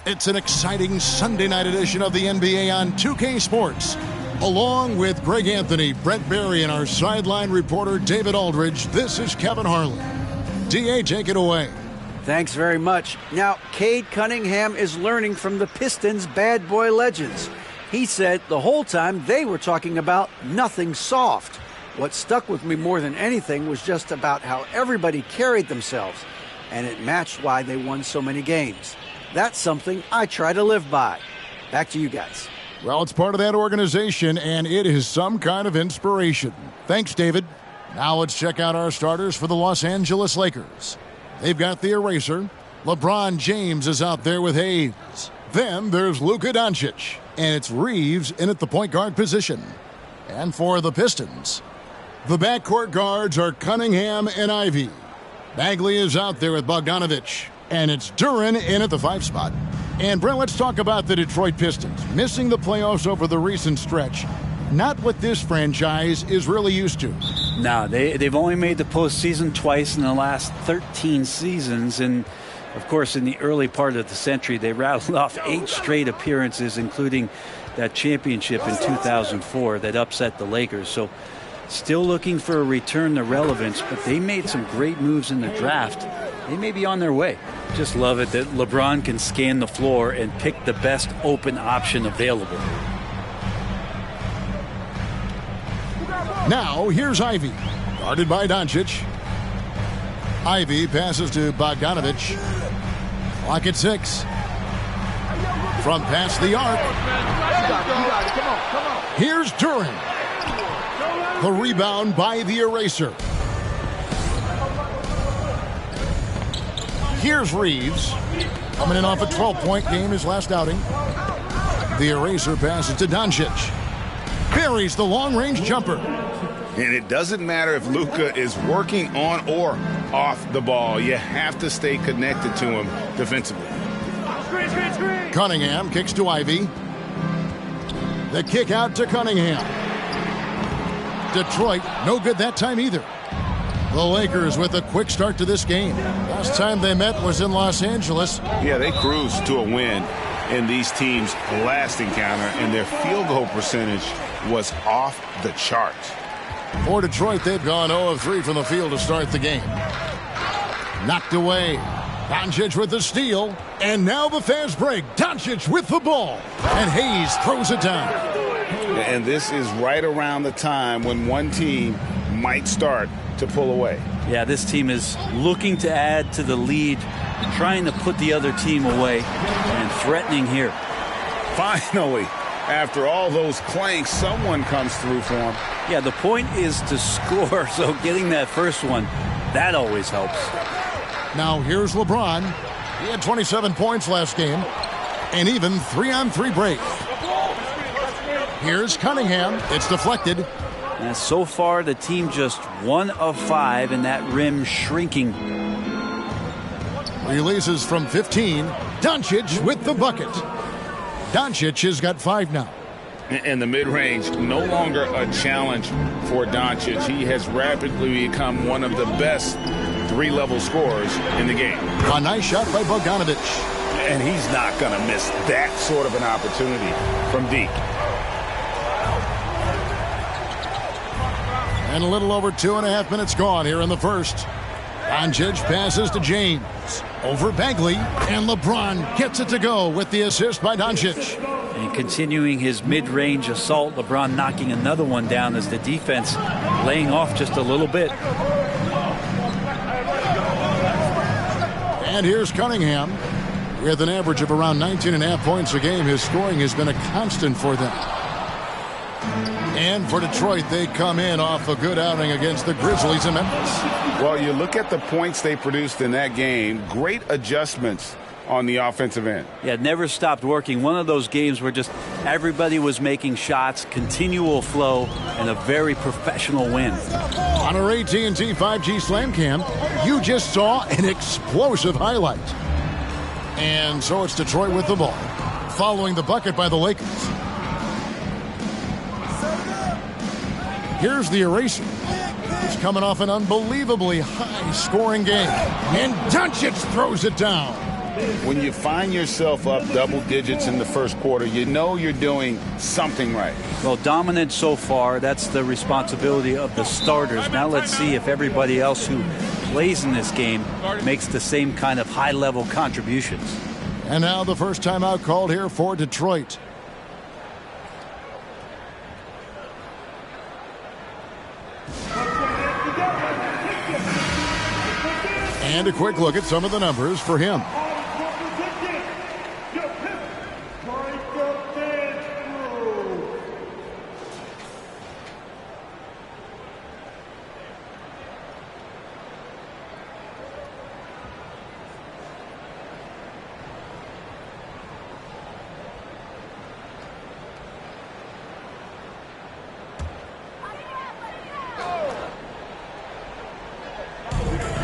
It's an exciting Sunday night edition of the NBA on 2K Sports. Along with Greg Anthony, Brent Barry, and our sideline reporter David Aldridge, this is Kevin Harlan. DA, take it away. Thanks very much. Now, Cade Cunningham is learning from the Pistons' bad boy legends. He said the whole time they were talking about nothing soft. What stuck with me more than anything was just about how everybody carried themselves, and it matched why they won so many games. That's something I try to live by. Back to you guys. Well, it's part of that organization, and it is some kind of inspiration. Thanks, David. Now let's check out our starters for the Los Angeles Lakers. They've got the eraser. LeBron James is out there with Hayes. Then there's Luka Doncic, and it's Reeves in at the point guard position. And for the Pistons, the backcourt guards are Cunningham and Ivy. Bagley is out there with Bogdanovic. And it's Duran in at the 5 spot. And, Brent, let's talk about the Detroit Pistons. Missing the playoffs over the recent stretch. Not what this franchise is really used to. No, they've only made the postseason twice in the last 13 seasons. And, of course, in the early part of the century, they rattled off 8 straight appearances, including that championship in 2004 that upset the Lakers. So, still looking for a return to relevance, but they made some great moves in the draft. They may be on their way. Just love it that LeBron can scan the floor and pick the best open option available. Now, here's Ivy, guarded by Doncic. Ivy passes to Bogdanovic. Clock at 6. From past the arc. Here's Duran. The rebound by the eraser. Here's Reeves, coming in off a 12-point game his last outing. The eraser passes to Doncic. Buries the long-range jumper. And it doesn't matter if Luka is working on or off the ball. You have to stay connected to him defensively. Cunningham kicks to Ivy. The kick out to Cunningham. Detroit, no good that time either. The Lakers with a quick start to this game. Last time they met was in Los Angeles. Yeah, they cruised to a win in these teams' last encounter, and their field goal percentage was off the charts. For Detroit, they've gone 0 of 3 from the field to start the game. Knocked away. Doncic with the steal. And now the fast break. Doncic with the ball. And Hayes throws it down. And this is right around the time when one team might start to pull away. Yeah, this team is looking to add to the lead, trying to put the other team away, and threatening here. Finally, after all those clanks, someone comes through for them. Yeah, the point is to score, so getting that first one, that always helps. Now here's LeBron. He had 27 points last game, and even 3-on-3 break. Here's Cunningham. It's deflected. And so far, the team just 1 of 5, and that rim shrinking. Releases from 15. Doncic with the bucket. Doncic has got 5 now. And the mid-range, no longer a challenge for Doncic. He has rapidly become one of the best three-level scorers in the game. A nice shot by Bogdanovic. And he's not going to miss that sort of an opportunity from deep. And a little over 2.5 minutes gone here in the first. Doncic passes to James. Over Bagley. And LeBron gets it to go with the assist by Doncic. And continuing his mid-range assault, LeBron knocking another one down as the defense laying off just a little bit. And here's Cunningham. With an average of around 19.5 points a game, his scoring has been a constant for them. And for Detroit, they come in off a good outing against the Grizzlies in Memphis. Well, you look at the points they produced in that game, great adjustments on the offensive end. Yeah, it never stopped working. One of those games where just everybody was making shots, continual flow, and a very professional win. On our AT&T 5G Slam Cam, you just saw an explosive highlight. And so it's Detroit with the ball, following the bucket by the Lakers. Here's the eraser. He's coming off an unbelievably high-scoring game. And Doncic throws it down. When you find yourself up double digits in the first quarter, you know you're doing something right. Well, dominant so far. That's the responsibility of the starters. Now let's see if everybody else who plays in this game makes the same kind of high-level contributions. And now the first timeout called here for Detroit. And a quick look at some of the numbers for him.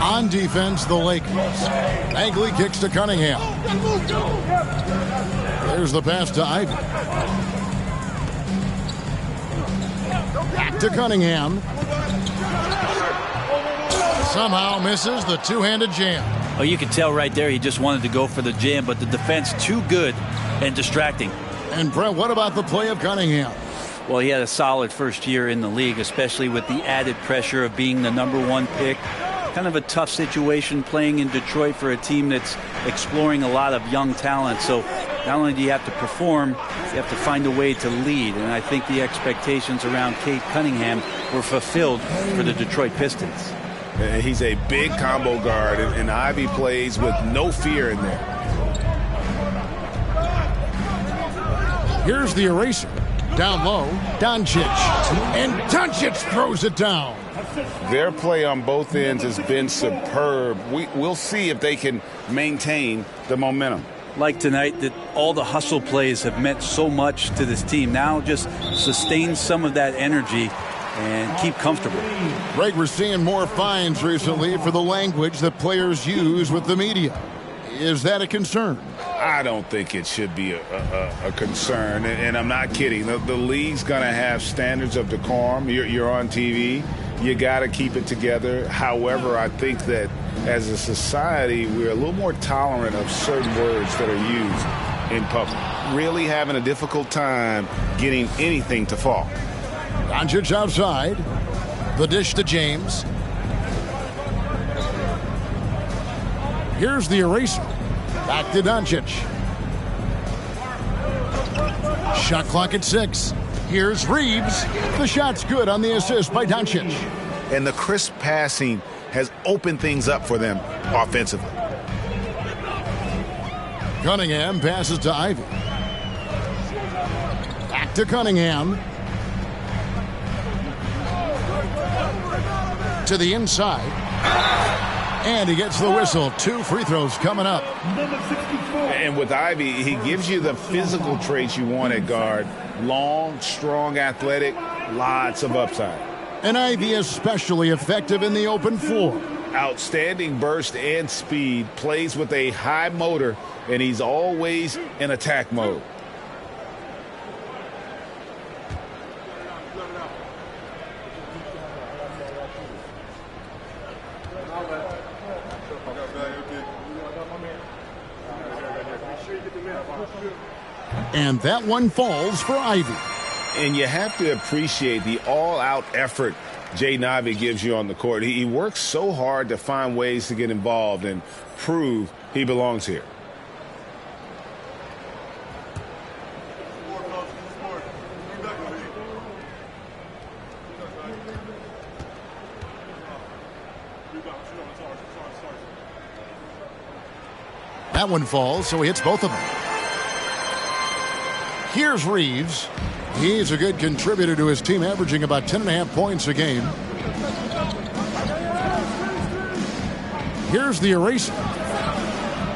On defense, the Lakers. Bagley kicks to Cunningham. There's the pass to Ivy. Back to Cunningham. Somehow misses the two-handed jam. Oh, you can tell right there he just wanted to go for the jam, but the defense too good and distracting. And Brett, what about the play of Cunningham? Well, he had a solid first year in the league, especially with the added pressure of being the #1 pick. Kind of a tough situation playing in Detroit for a team that's exploring a lot of young talent. So not only do you have to perform, you have to find a way to lead. And I think the expectations around Cade Cunningham were fulfilled for the Detroit Pistons. He's a big combo guard, and Ivy plays with no fear in there. Here's the eraser. Down low, Doncic. And Doncic throws it down. Their play on both ends has been superb. We'll see if they can maintain the momentum. like tonight that all the hustle plays have meant so much to this team. Now just sustain some of that energy and keep comfortable. Greg, we're seeing more fines recently for the language that players use with the media. Is that a concern? I don't think it should be a concern, and I'm not kidding. The league's going to have standards of decorum. You're on TV. You got to keep it together. However, I think that as a society, we're a little more tolerant of certain words that are used in public. Really having a difficult time getting anything to fall. Doncic outside. The dish to James. Here's the eraser. Back to Doncic. Shot clock at 6. Here's Reeves. The shot's good on the assist by Doncic. And the crisp passing has opened things up for them offensively. Cunningham passes to Ivy. Back to Cunningham. To the inside. And he gets the whistle. 2 free throws coming up. And with Ivy, he gives you the physical traits you want at guard. Long, strong, athletic, lots of upside. And Ivy especially effective in the open floor. Outstanding burst and speed, plays with a high motor, and he's always in attack mode. And that one falls for Ivy. And you have to appreciate the all-out effort Jaden Ivey gives you on the court. He works so hard to find ways to get involved and prove he belongs here. That one falls, so he hits both of them. Here's Reeves. He's a good contributor to his team, averaging about 10.5 points a game. Here's the eraser.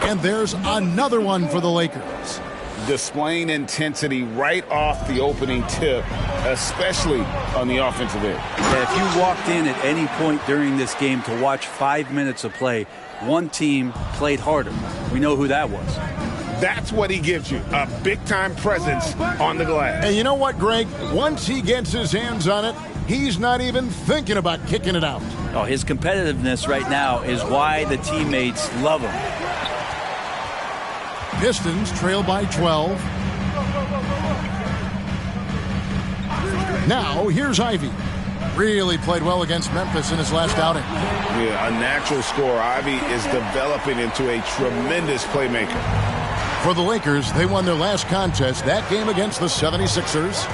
And there's another one for the Lakers. Displaying intensity right off the opening tip, especially on the offensive end. Yeah, if you walked in at any point during this game to watch 5 minutes of play, one team played harder. We know who that was. That's what he gives you, a big-time presence on the glass. And you know what, Greg? Once he gets his hands on it, he's not even thinking about kicking it out. Oh, his competitiveness right now is why the teammates love him. Pistons trail by 12. Now, here's Ivy. Really played well against Memphis in his last outing. Yeah, a natural scorer. Ivy is developing into a tremendous playmaker. For the Lakers, they won their last contest, that game against the 76ers.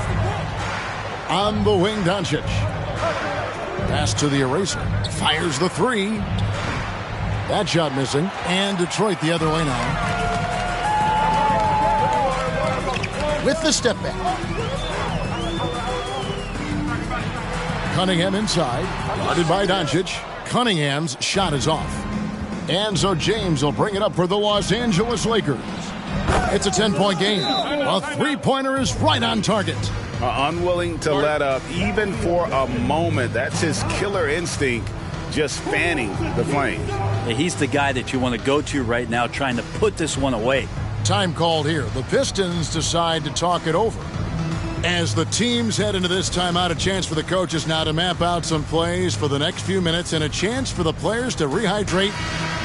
On the wing, Doncic. Pass to the eraser. Fires the 3. That shot missing. And Detroit the other way now. With the step back. Cunningham inside. Guarded by Doncic. Cunningham's shot is off. And so James will bring it up for the Los Angeles Lakers. It's a 10-point game. A three-pointer is right on target. Unwilling to let up even for a moment. That's his killer instinct, just fanning the flame. Yeah, he's the guy that you want to go to right now, trying to put this one away. Time called here. The Pistons decide to talk it over. As the teams head into this timeout, a chance for the coaches now to map out some plays for the next few minutes and a chance for the players to rehydrate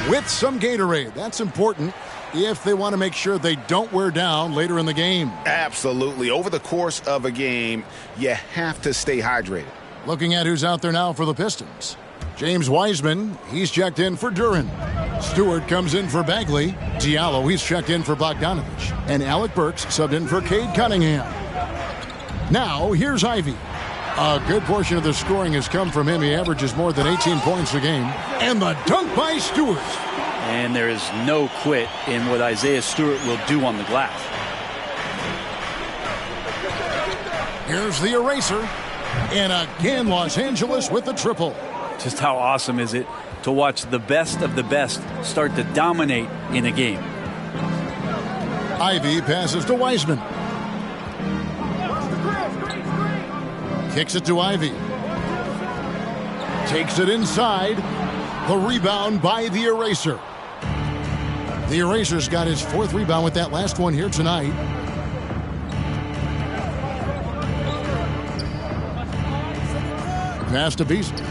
with some Gatorade. That's important if they want to make sure they don't wear down later in the game. Absolutely. Over the course of a game, you have to stay hydrated. Looking at who's out there now for the Pistons. James Wiseman, he's checked in for Duran. Stewart comes in for Bagley. Diallo, he's checked in for Bogdanovich. And Alec Burks subbed in for Cade Cunningham. Now, here's Ivy. A good portion of the scoring has come from him. He averages more than 18 points a game. And the dunk by Stewart. And there is no quit in what Isaiah Stewart will do on the glass. Here's the eraser. And again, Los Angeles with the triple. Just how awesome is it to watch the best of the best start to dominate in a game? Ivy passes to Wiseman. Kicks it to Ivy. Takes it inside. The rebound by the Eraser. The Eraser's got his 4th rebound with that last one here tonight. Pass to Beasley.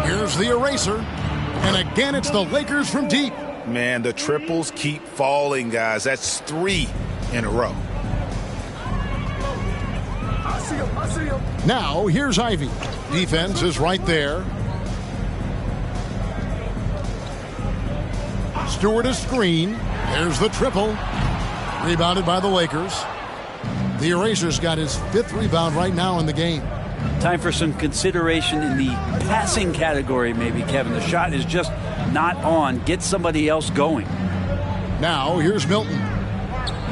Here's the Eraser. And again, it's the Lakers from deep. Man, the triples keep falling, guys. That's 3 in a row. I see him. Now, here's Ivy. Defense is right there. Stewart is screen. There's the triple. Rebounded by the Lakers. The Eraser's got his 5th rebound right now in the game. Time for some consideration in the passing category, maybe, Kevin. The shot is just not on. Get somebody else going. Now, here's Milton.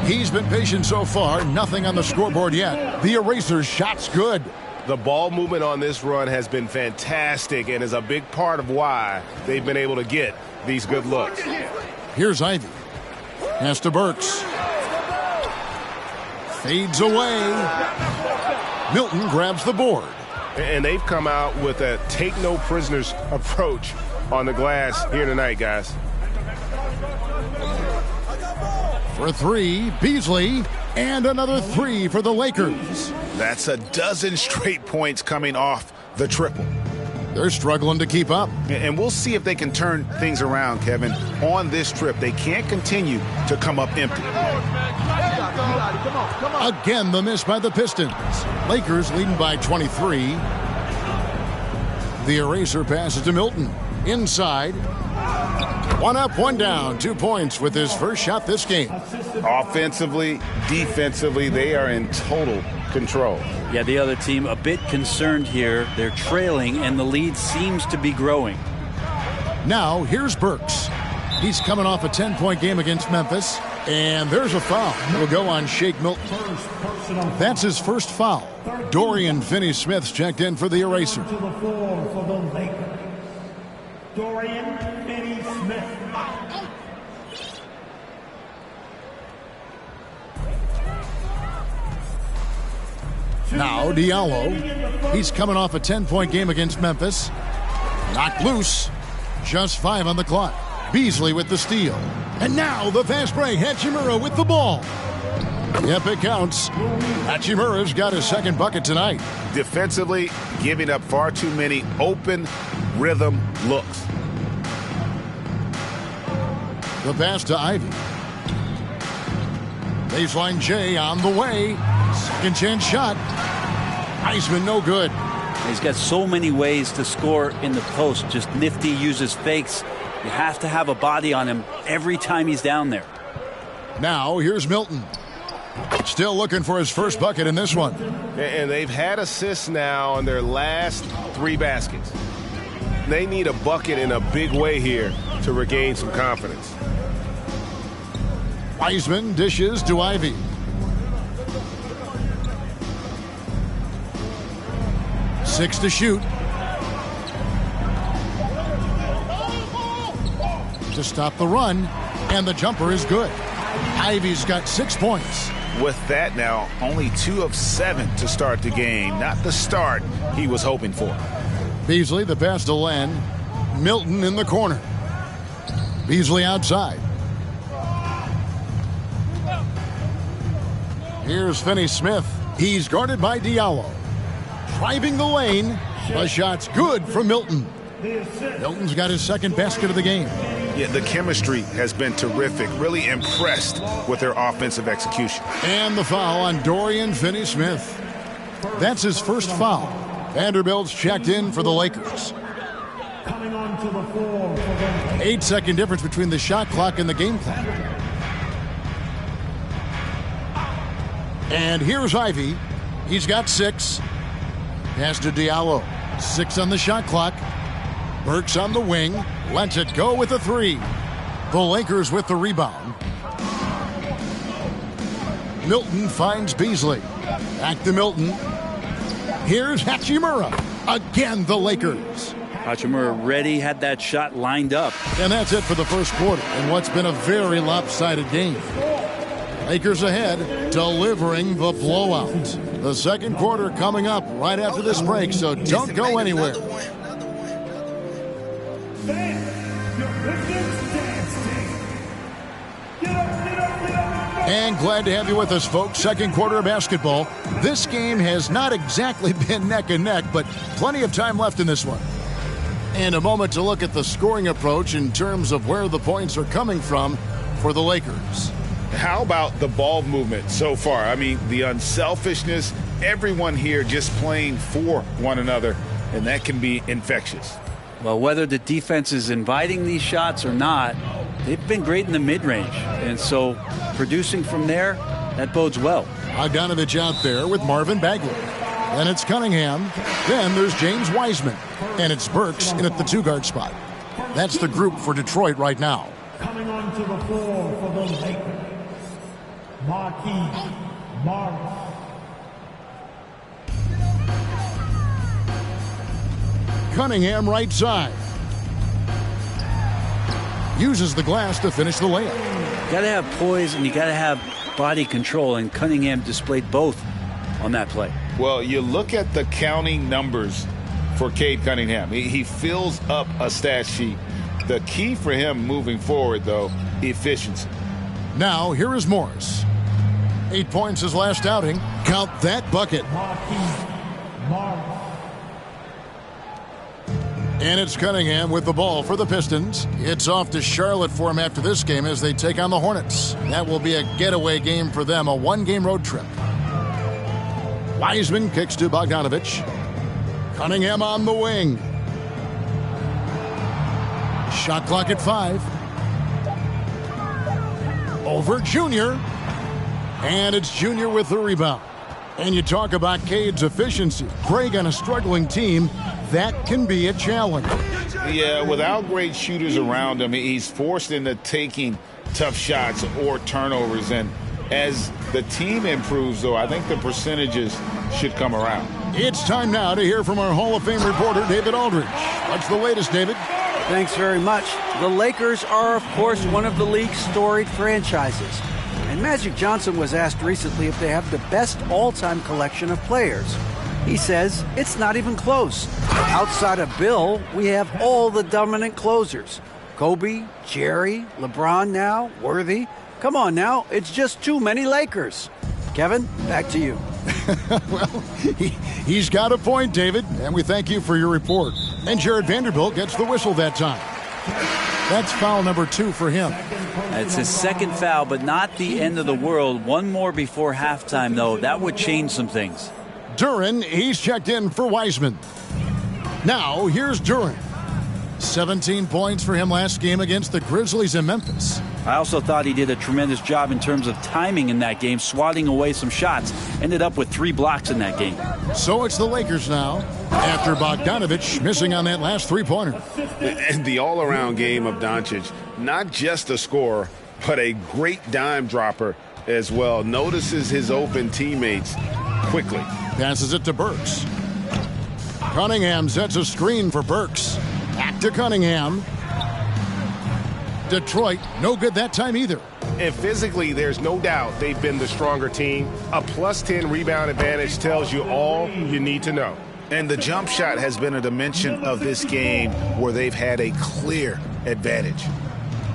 He's been patient so far. Nothing on the scoreboard yet. The Eraser's shot's good. The ball movement on this run has been fantastic and is a big part of why they've been able to get these good looks. Here's Ivy. Pass to Burks. Fades away. Milton grabs the board. And they've come out with a take-no-prisoners approach on the glass here tonight, guys. For 3, Beasley. And another 3 for the Lakers. That's a dozen straight points coming off the triple. They're struggling to keep up. And we'll see if they can turn things around, Kevin, on this trip. They can't continue to come up empty. Again, the miss by the Pistons. Lakers leading by 23. The Eraser passes to Milton. Inside. 1 up, 1 down. 2 points with his first shot this game. Offensively, defensively, they are in total control. Yeah, the other team a bit concerned here. They're trailing, and the lead seems to be growing. Now, here's Burks. He's coming off a 10-point game against Memphis. And there's a foul. It'll go on Shake Milton. That's his first foul. Dorian Finney-Smith's checked in for the Eraser. To the floor for the Lakers. Dorian Finney-Smith. Now Diallo. He's coming off a 10-point game against Memphis. Knocked loose. Just 5 on the clock. Beasley with the steal. And now the fast break. Hachimura with the ball. Yep, it counts. Hachimura's got his 2nd bucket tonight. Defensively, giving up far too many open rhythm looks. The pass to Ivy. Baseline J on the way. 2nd chance shot. Heisman no good. He's got so many ways to score in the post. Just nifty, uses fakes. You have to have a body on him every time he's down there. Now here's Milton. Still looking for his first bucket in this one. And they've had assists now on their last 3 baskets. They need a bucket in a big way here to regain some confidence. Wiseman dishes to Ivy. Six to shoot. To stop the run, and the jumper is good. Ivy's got 6 points. With that now, only 2 of 7 to start the game. Not the start he was hoping for. Beasley, the pass to Len. Milton in the corner. Beasley outside. Here's Finney-Smith. He's guarded by Diallo. Driving the lane. The shot's good from Milton. Milton's got his 2nd basket of the game. Yeah, the chemistry has been terrific. Really impressed with their offensive execution. And the foul on Dorian Finney-Smith. That's his first foul. Vanderbilt's checked in for the Lakers. Coming onto the floor for the 8-second difference between the shot clock and the game clock. And here's Ivy. He's got 6. Pass to Diallo. 6 on the shot clock. Burks on the wing. Lets it go with a 3. The Lakers with the rebound. Milton finds Beasley. Back to Milton. Here's Hachimura. Again, the Lakers. Hachimura ready, had that shot lined up. And that's it for the first quarter in what's been a very lopsided game. Lakers ahead, delivering the blowout. The second quarter coming up right after this break, so don't go anywhere. And glad to have you with us, folks. Second quarter of basketball. This game has not exactly been neck and neck, but plenty of time left in this one. And a moment to look at the scoring approach in terms of where the points are coming from for the Lakers. How about the ball movement so far? I mean, the unselfishness, everyone here just playing for one another, and that can be infectious. Well, whether the defense is inviting these shots or not, they've been great in the mid-range. And so producing from there, that bodes well. Bogdanovich out there with Marvin Bagley. Then it's Cunningham. Then there's James Wiseman. And it's Burks in at the two-guard spot. That's the group for Detroit right now. Coming onto the floor for the Lakers, Marquise Morris. Cunningham right side. Uses the glass to finish the layup. You got to have poise and you got to have body control, and Cunningham displayed both on that play. Well, you look at the counting numbers for Cade Cunningham. He fills up a stat sheet. The key for him moving forward, though, efficiency. Now, here is Morris. 8 points his last outing. Count that bucket. Marquise Morris. And it's Cunningham with the ball for the Pistons. It's off to Charlotte for him after this game as they take on the Hornets. That will be a getaway game for them, a one-game road trip. Wiseman kicks to Bogdanovich. Cunningham on the wing. Shot clock at 5. Over Junior. And it's Junior with the rebound. And you talk about Cade's efficiency. Greg on a struggling team, that can be a challenge. Yeah, without great shooters around him, he's forced into taking tough shots or turnovers. And as the team improves, though, I think the percentages should come around. It's time now to hear from our Hall of Fame reporter, David Aldridge. What's the latest, David? Thanks very much. The Lakers are, of course, one of the league's storied franchises. And Magic Johnson was asked recently if they have the best all-time collection of players. He says it's not even close. Outside of Bill, we have all the dominant closers. Kobe, Jerry, LeBron now, Worthy. Come on now, it's just too many Lakers. Kevin, back to you. Well, he's got a point, David, and we thank you for your report. And Jared Vanderbilt gets the whistle that time. That's foul number 2 for him. It's his second foul, but not the end of the world. One more before halftime, though. That would change some things. Duren, he's checked in for Wiseman. Now, here's Duren. 17 points for him last game against the Grizzlies in Memphis. I also thought he did a tremendous job in terms of timing in that game, swatting away some shots. Ended up with 3 blocks in that game. So it's the Lakers now, after Bogdanovich missing on that last three-pointer. And the all-around game of Doncic, not just a scorer, but a great dime dropper as well. Notices his open teammates quickly. Passes it to Burks. Cunningham sets a screen for Burks. Back to Cunningham. Detroit, no good that time either. And physically, there's no doubt they've been the stronger team. A +10 rebound advantage tells you all you need to know. And the jump shot has been a dimension of this game where they've had a clear advantage.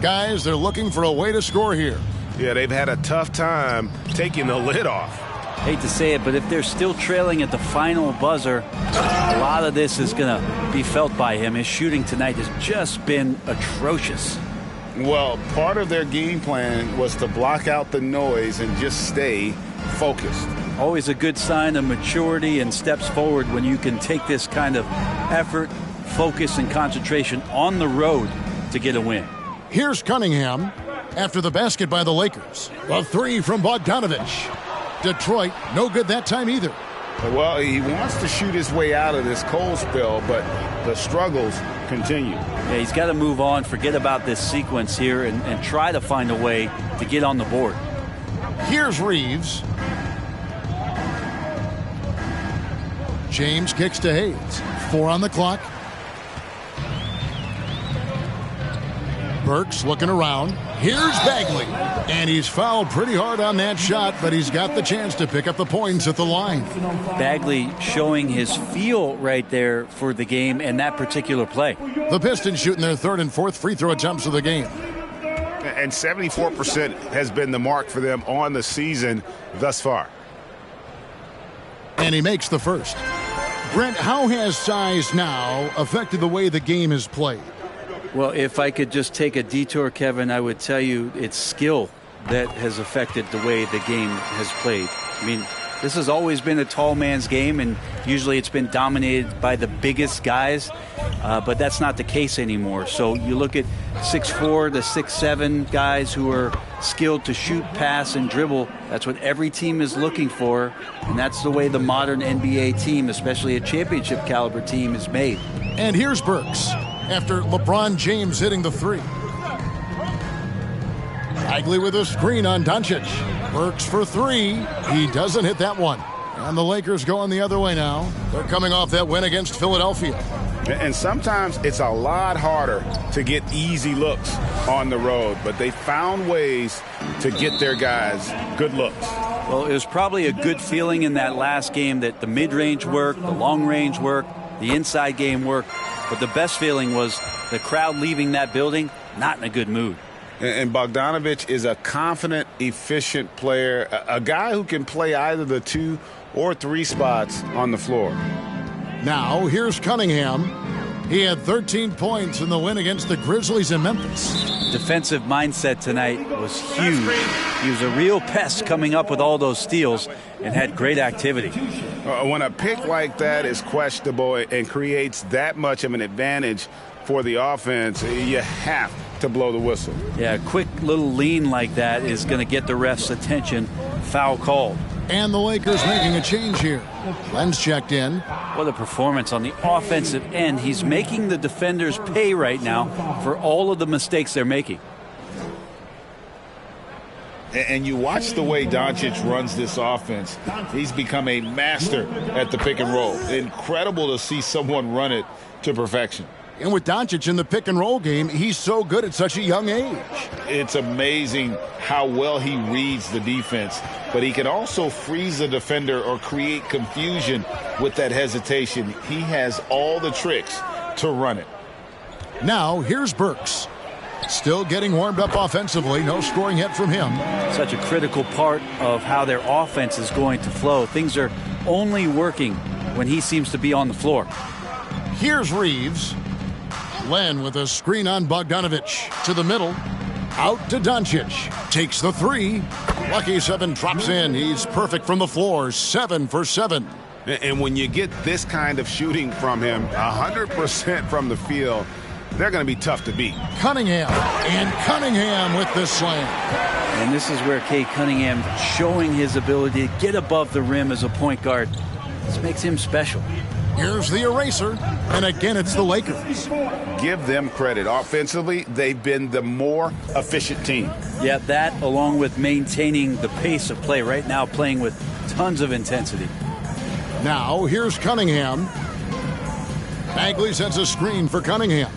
Guys, they're looking for a way to score here. Yeah, they've had a tough time taking the lid off. Hate to say it, but if they're still trailing at the final buzzer, a lot of this is going to be felt by him. His shooting tonight has just been atrocious. Well, part of their game plan was to block out the noise and just stay focused. Always a good sign of maturity and steps forward when you can take this kind of effort, focus, and concentration on the road to get a win. Here's Cunningham after the basket by the Lakers. A 3 from Bogdanovich. Detroit, no good that time either. Well, he wants to shoot his way out of this cold spell, but the struggles continue. Yeah, he's got to move on, forget about this sequence here, and try to find a way to get on the board. Here's Reeves. James kicks to Hayes. 4 on the clock. Burks looking around. Here's Bagley. And he's fouled pretty hard on that shot, but he's got the chance to pick up the points at the line. Bagley showing his feel right there for the game and that particular play. The Pistons shooting their third and fourth free throw attempts of the game. And 74% has been the mark for them on the season thus far. And he makes the first. Brent, how has size now affected the way the game is played? Well, if I could just take a detour, Kevin, I would tell you it's skill that has affected the way the game has played. I mean, this has always been a tall man's game, and usually it's been dominated by the biggest guys, but that's not the case anymore. So you look at 6'4" to 6'7" guys who are skilled to shoot, pass, and dribble. That's what every team is looking for, and that's the way the modern NBA team, especially a championship caliber team, is made. And here's Burks after LeBron James hitting the three. Bagley with a screen on Doncic. Burks for three. He doesn't hit that one. And the Lakers going the other way now. They're coming off that win against Philadelphia. And sometimes it's a lot harder to get easy looks on the road, but they found ways to get their guys good looks. Well, it was probably a good feeling in that last game that the mid-range worked, the long-range worked, the inside game worked, but the best feeling was the crowd leaving that building not in a good mood. And Bogdanović is a confident, efficient player, a guy who can play either the 2 or 3 spots on the floor. Now, here's Cunningham. He had 13 points in the win against the Grizzlies in Memphis. Defensive mindset tonight was huge. He was a real pest coming up with all those steals and had great activity. When a pick like that is questionable and creates that much of an advantage for the offense, you have to blow the whistle. Yeah, a quick little lean like that is going to get the ref's attention. Foul called. And the Lakers making a change here. Len's checked in. What a performance on the offensive end. He's making the defenders pay right now for all of the mistakes they're making. And you watch the way Doncic runs this offense. He's become a master at the pick and roll. Incredible to see someone run it to perfection. And with Doncic in the pick and roll game, he's so good at such a young age. It's amazing how well he reads the defense, but he can also freeze the defender or create confusion with that hesitation. He has all the tricks to run it. Now, here's Burks. Still getting warmed up offensively. No scoring yet from him. Such a critical part of how their offense is going to flow. Things are only working when he seems to be on the floor. Here's Reeves. Len with a screen on Bogdanović to the middle. Out to Doncic. Takes the three. Lucky 7 drops in. He's perfect from the floor. 7 for 7. And when you get this kind of shooting from him, 100% from the field, they're going to be tough to beat. Cunningham. And Cunningham with the slam. And this is where Cade Cunningham showing his ability to get above the rim as a point guard. This makes him special. Here's the eraser, and again it's the Lakers. Give them credit. Offensively, they've been the more efficient team. Yeah, that along with maintaining the pace of play right now, playing with tons of intensity. Now, here's Cunningham. Bagley sends a screen for Cunningham.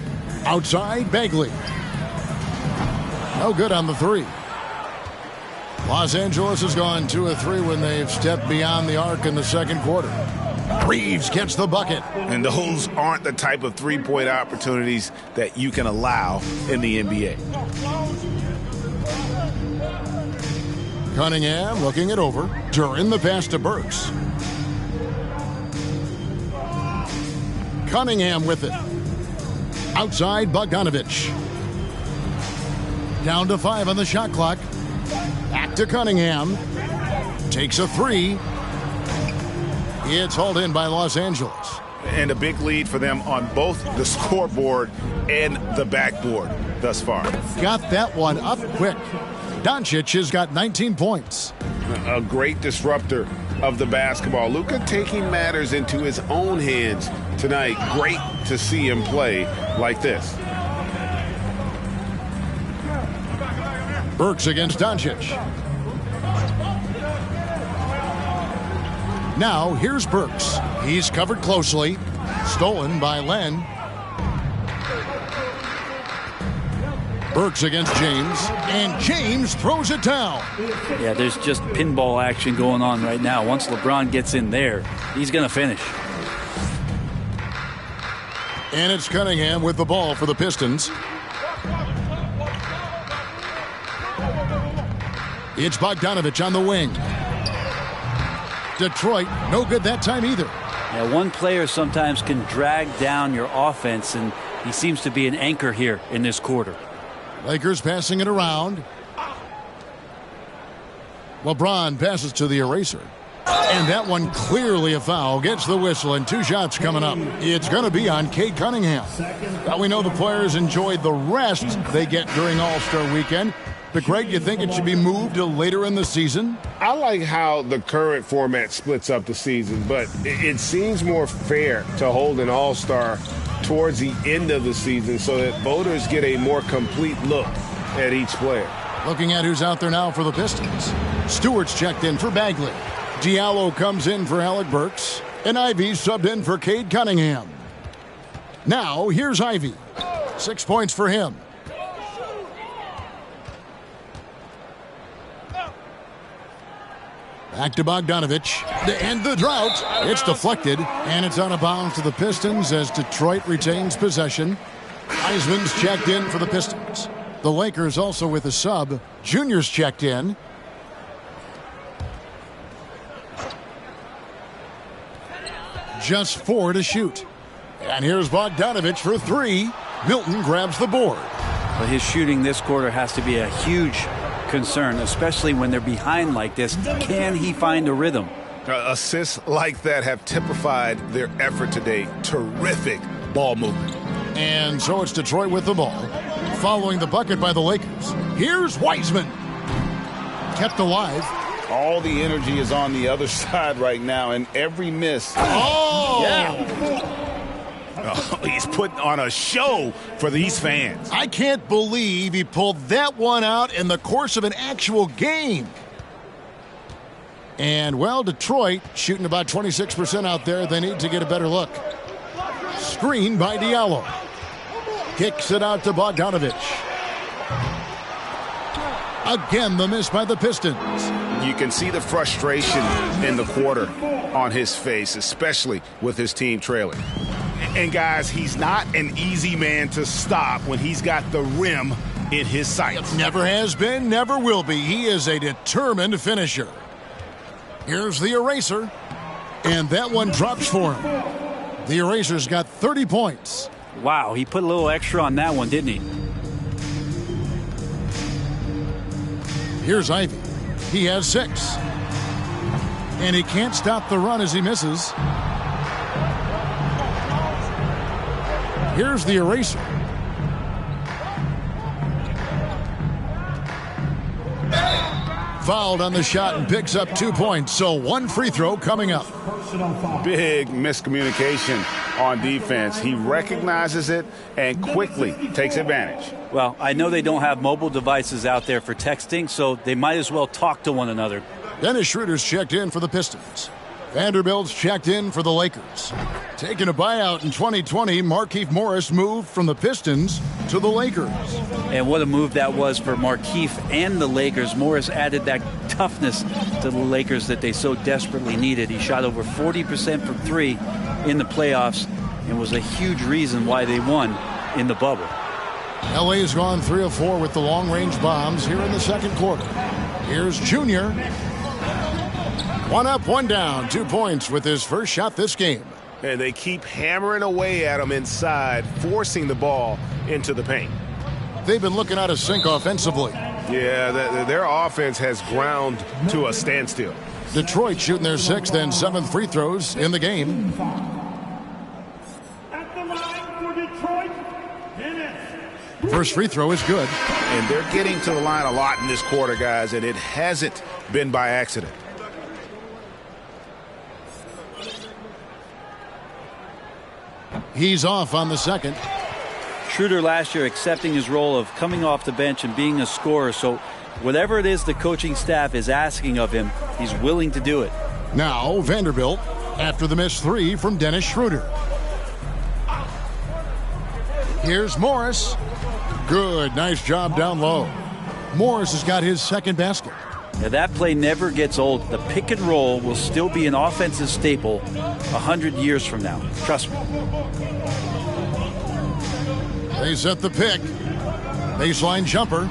Outside, Bagley. No good on the three. Los Angeles has gone 2 of 3 when they've stepped beyond the arc in the second quarter. Reeves gets the bucket. And those aren't the type of three-point opportunities that you can allow in the NBA. Cunningham looking it over. During the pass to Burks. Cunningham with it. Outside, Bogdanović. Down to 5 on the shot clock. Back to Cunningham. Takes a three. It's hauled in by Los Angeles. And a big lead for them on both the scoreboard and the backboard thus far. Got that one up quick. Doncic has got 19 points. A great disruptor of the basketball. Luka taking matters into his own hands tonight. Great to see him play like this. Burks against Doncic. Now, here's Burks. He's covered closely. Stolen by Len. Burks against James, and James throws it down. Yeah, there's just pinball action going on right now. Once LeBron gets in there, he's going to finish. And it's Cunningham with the ball for the Pistons. It's Bogdanovich on the wing. Detroit, no good that time either. Yeah, one player sometimes can drag down your offense, and he seems to be an anchor here in this quarter. Lakers passing it around. LeBron passes to the eraser. And that one clearly a foul. Gets the whistle, and 2 shots coming up. It's going to be on Cade Cunningham. Now we know the players enjoyed the rest they get during All-Star Weekend. But, Greg, you think it should be moved to later in the season? I like how the current format splits up the season, but it seems more fair to hold an All-Star towards the end of the season so that voters get a more complete look at each player. Looking at who's out there now for the Pistons. Stewart's checked in for Bagley. Diallo comes in for Alec Burks. And Ivy subbed in for Cade Cunningham. Now, here's Ivy. 6 points for him. Back to Bogdanovich. And the drought. It's deflected. And it's out of bounds to the Pistons as Detroit retains possession. Wiseman's checked in for the Pistons. The Lakers also with a sub. Junior's checked in. Just 4 to shoot. And here's Bogdanovich for 3. Milton grabs the board. But his shooting this quarter has to be a huge concern, especially when they're behind like this. Can he find a rhythm? Assists like that have typified their effort today. Terrific ball movement. And so it's Detroit with the ball. Following the bucket by the Lakers. Here's Wiseman. Kept alive. All the energy is on the other side right now, and every miss. Oh! Yeah. Oh, he's putting on a show for these fans. I can't believe he pulled that one out in the course of an actual game. And, well, Detroit shooting about 26% out there. They need to get a better look. Screen by Diallo. Kicks it out to Bogdanovich. Again, the miss by the Pistons. You can see the frustration in the quarter on his face, especially with his team trailing. And, guys, he's not an easy man to stop when he's got the rim in his sights. Never has been, never will be. He is a determined finisher. Here's the eraser. And that one drops for him. The eraser's got 30 points. Wow, he put a little extra on that one, didn't he? Here's Ivy. He has 6. And he can't stop the run as he misses. Here's the eraser. Fouled on the shot and picks up 2 points. So 1 free throw coming up. Big miscommunication on defense. He recognizes it and quickly takes advantage. Well, I know they don't have mobile devices out there for texting, so they might as well talk to one another. Dennis Schroeder's checked in for the Pistons. Vanderbilt's checked in for the Lakers. Taking a buyout in 2020, Markieff Morris moved from the Pistons to the Lakers. And what a move that was for Markieff and the Lakers. Morris added that toughness to the Lakers that they so desperately needed. He shot over 40% from 3 in the playoffs and was a huge reason why they won in the bubble. LA's gone 3 of 4 with the long-range bombs here in the second quarter. Here's Junior. 1 up, 1 down, 2 points with his first shot this game. And they keep hammering away at him inside, forcing the ball into the paint. They've been looking out of sync offensively. Yeah, their offense has ground to a standstill. Detroit shooting their 6th and 7th free throws in the game. At the line for Detroit, Dennis. First free throw is good. And they're getting to the line a lot in this quarter, guys, and it hasn't been by accident. He's off on the second. Schroeder last year accepting his role of coming off the bench and being a scorer. So whatever it is the coaching staff is asking of him, he's willing to do it. Now Vanderbilt after the missed 3 from Dennis Schroeder. Here's Morris. Good, nice job down low. Morris has got his second basket. Now that play never gets old. The pick and roll will still be an offensive staple 100 years from now. Trust me. They set the pick. Baseline jumper.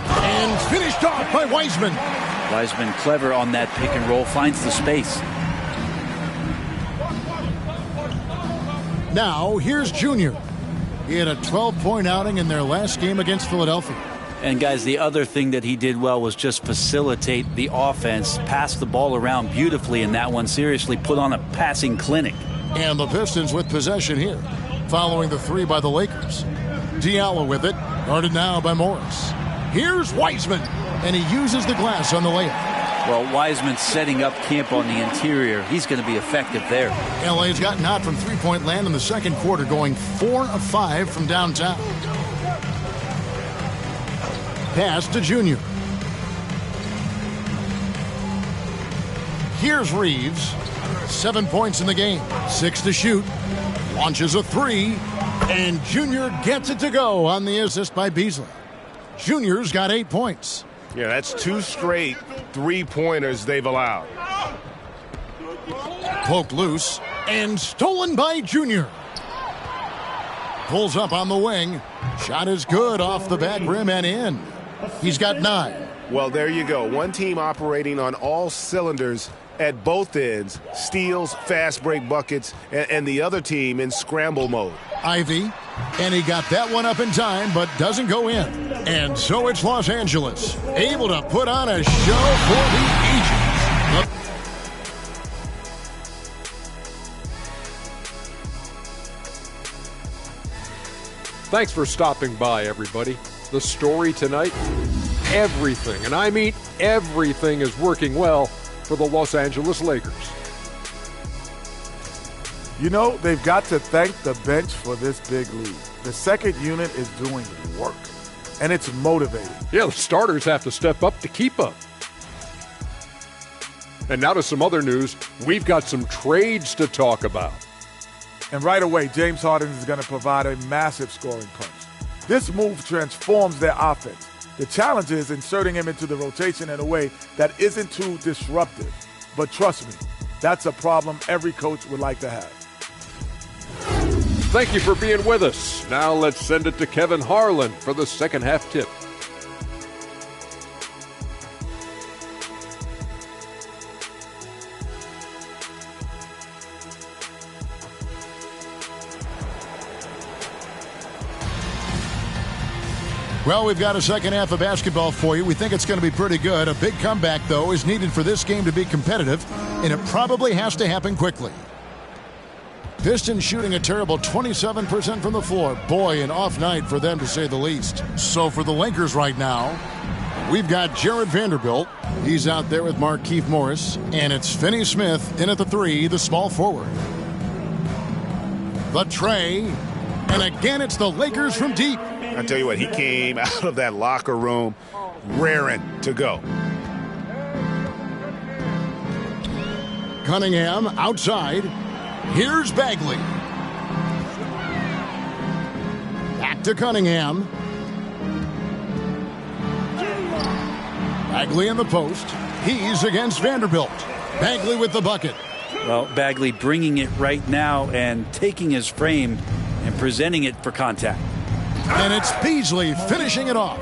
And finished off by Wiseman. Wiseman clever on that pick and roll. Finds the space. Now, here's Junior. He had a 12-point outing in their last game against Philadelphia. And guys, the other thing that he did well was just facilitate the offense, pass the ball around beautifully in that one, seriously put on a passing clinic. And the Pistons with possession here, following the three by the Lakers. Diallo with it, guarded now by Morris. Here's Wiseman, and he uses the glass on the layup. Well, Wiseman setting up camp on the interior. He's going to be effective there. LA's gotten hot from three-point land in the second quarter, going 4 of 5 from downtown. Pass to Junior. Here's Reeves. 7 points in the game. 6 to shoot. Launches a three. And Junior gets it to go on the assist by Beasley. Junior's got 8 points. Yeah, that's 2 straight three-pointers they've allowed. Poked loose. And stolen by Junior. Pulls up on the wing. Shot is good off the back rim and in. He's got 9. Well, there you go. One team operating on all cylinders at both ends. Steals, fast break buckets, and the other team in scramble mode. Ivy, and he got that one up in time, but doesn't go in. And so it's Los Angeles, able to put on a show for the ages. Thanks for stopping by, everybody. The story tonight, everything, and I mean everything, is working well for the Los Angeles Lakers. You know, they've got to thank the bench for this big lead. The second unit is doing work, and it's motivating. Yeah, the starters have to step up to keep up. And now to some other news. We've got some trades to talk about. And right away, James Harden is going to provide a massive scoring punch. This move transforms their offense. The challenge is inserting him into the rotation in a way that isn't too disruptive. But trust me, that's a problem every coach would like to have. Thank you for being with us. Now let's send it to Kevin Harlan for the second half tip. Well, we've got a second half of basketball for you. We think it's going to be pretty good. A big comeback, though, is needed for this game to be competitive, and it probably has to happen quickly. Pistons shooting a terrible 27% from the floor. Boy, an off night for them, to say the least. So for the Lakers right now, we've got Jared Vanderbilt. He's out there with Markieff Morris, and it's Finney Smith in at the 3, the small forward. The tray, and again it's the Lakers from deep. I tell you what, he came out of that locker room raring to go. Cunningham outside. Here's Bagley. Back to Cunningham. Bagley in the post. He's against Vanderbilt. Bagley with the bucket. Well, Bagley bringing it right now and taking his frame and presenting it for contact. And it's Beasley finishing it off.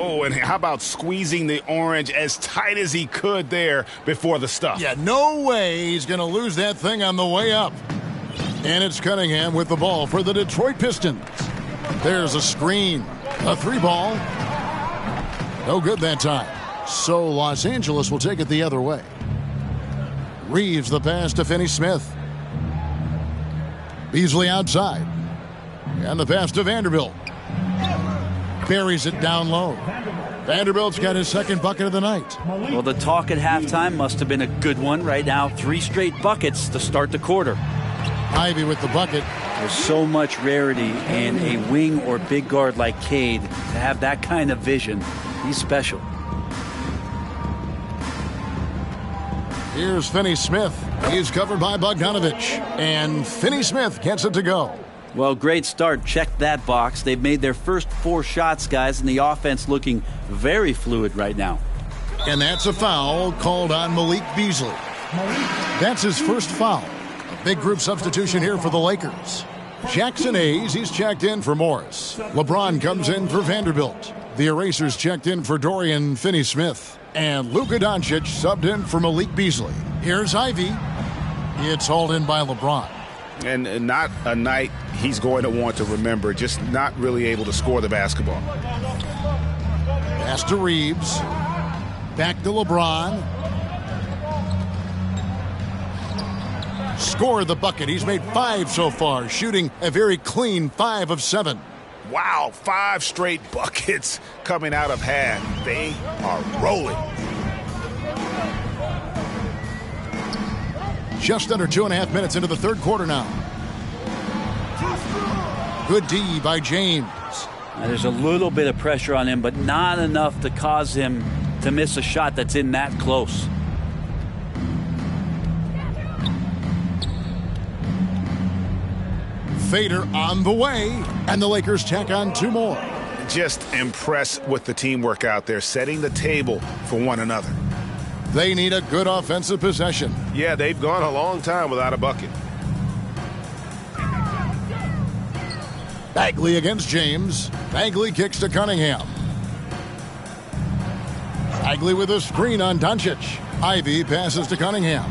Oh, and how about squeezing the orange as tight as he could there before the stuff? Yeah, no way he's going to lose that thing on the way up. And it's Cunningham with the ball for the Detroit Pistons. There's a screen. A 3-ball. No good that time. So Los Angeles will take it the other way. Reeves the pass to Finney Smith. Beasley outside. And the pass to Vanderbilt. Buries it down low. Vanderbilt's got his second bucket of the night. Well, the talk at halftime must have been a good one. Right now, 3 straight buckets to start the quarter. Ivy with the bucket. There's so much rarity in a wing or big guard like CaDe to have that kind of vision. He's special. Here's Finney Smith. He's covered by Bogdanovich. And Finney Smith gets it to go. Well, great start. Check that box. They've made their first 4 shots, guys, and the offense looking very fluid right now. And that's a foul called on Malik Beasley. That's his first foul. A big group substitution here for the Lakers. Jackson Hayes, he's checked in for Morris. LeBron comes in for Vanderbilt. The Erasers checked in for Dorian Finney-Smith. And Luka Doncic subbed in for Malik Beasley. Here's Ivy. It's hauled in by LeBron. And not a night he's going to want to remember, just not really able to score the basketball. Pass to Reeves. Back to LeBron. Score the bucket. He's made 5 so far, shooting a very clean 5 of 7. Wow, 5 straight buckets coming out of half. They are rolling. Just under 2.5 minutes into the third quarter now. Good D by James. Now, there's a little bit of pressure on him, but not enough to cause him to miss a shot that's in that close. Fader on the way, and the Lakers tack on 2 more. Just impressed with the teamwork out there, setting the table for one another. They need a good offensive possession. Yeah, they've gone a long time without a bucket. Bagley against James. Bagley kicks to Cunningham. Bagley with a screen on Doncic. Ivy passes to Cunningham.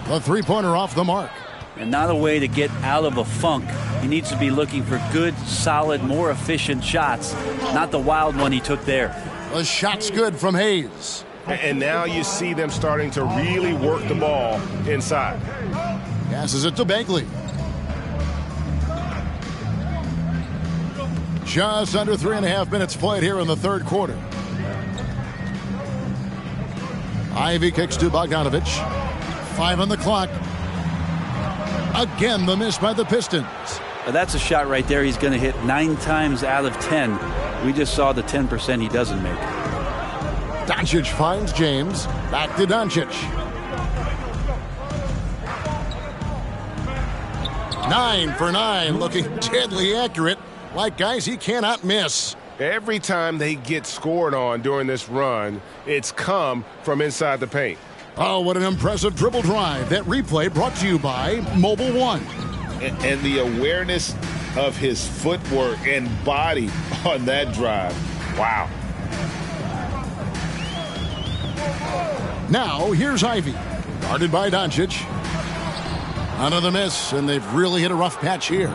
The three-pointer off the mark. And not a way to get out of a funk. He needs to be looking for good, solid, more efficient shots, not the wild one he took there. The shot's good from Hayes. And now you see them starting to really work the ball inside. Passes it to Bagley. Just under 3.5 minutes played here in the third quarter. Ivy kicks to Bogdanovich. 5 on the clock. Again, the miss by the Pistons. But that's a shot right there he's going to hit 9 times out of 10. We just saw the 10% he doesn't make. Doncic finds James. Back to Doncic. 9 for 9, looking deadly accurate. Like guys he cannot miss. Every time they get scored on during this run, it's come from inside the paint. Oh, what an impressive dribble drive. That replay brought to you by Mobile One. And the awareness of his footwork and body on that drive. Wow. Now, here's Ivy. Guarded by Doncic. Another miss, and they've really hit a rough patch here.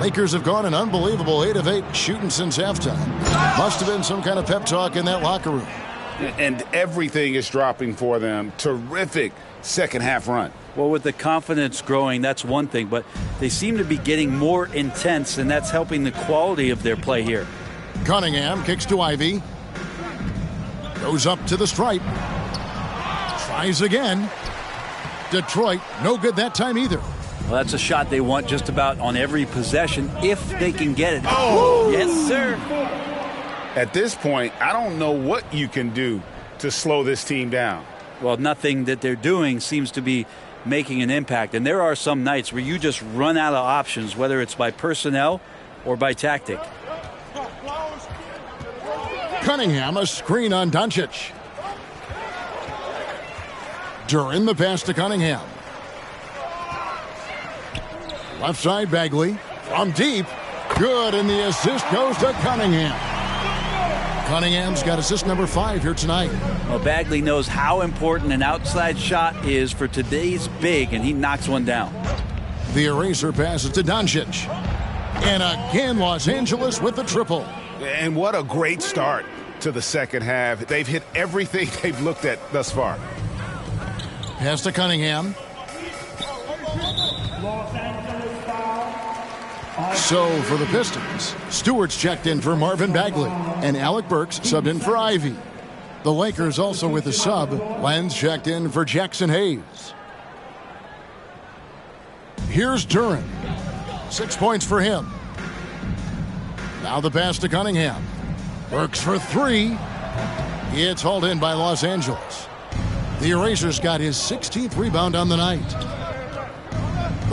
Lakers have gone an unbelievable 8 of 8 shooting since halftime. Must have been some kind of pep talk in that locker room. And everything is dropping for them. Terrific second half run. Well, with the confidence growing, that's one thing, but they seem to be getting more intense, and that's helping the quality of their play here. Cunningham kicks to Ivy. Goes up to the stripe. Tries again. Detroit, no good that time either. Well, that's a shot they want just about on every possession if they can get it. Oh! Yes, sir. At this point, I don't know what you can do to slow this team down. Well, nothing that they're doing seems to be making an impact. And there are some nights where you just run out of options, whether it's by personnel or by tactic. Cunningham, a screen on Doncic. Duran, the pass to Cunningham. Left side, Bagley. From deep. Good, and the assist goes to Cunningham. Cunningham's got assist number 5 here tonight. Well, Bagley knows how important an outside shot is for today's big, and he knocks one down. The eraser passes to Doncic. And again, Los Angeles with the triple. And what a great start to the second half. They've hit everything they've looked at thus far. Pass to Cunningham. So for the Pistons, Stewart's checked in for Marvin Bagley, and Alec Burks subbed in for Ivy. The Lakers also with a sub. Lenz checked in for Jackson Hayes. Here's Duran. 6 points for him. Now the pass to Cunningham. Burks for 3. It's hauled in by Los Angeles. The Erasers got his 16th rebound on the night.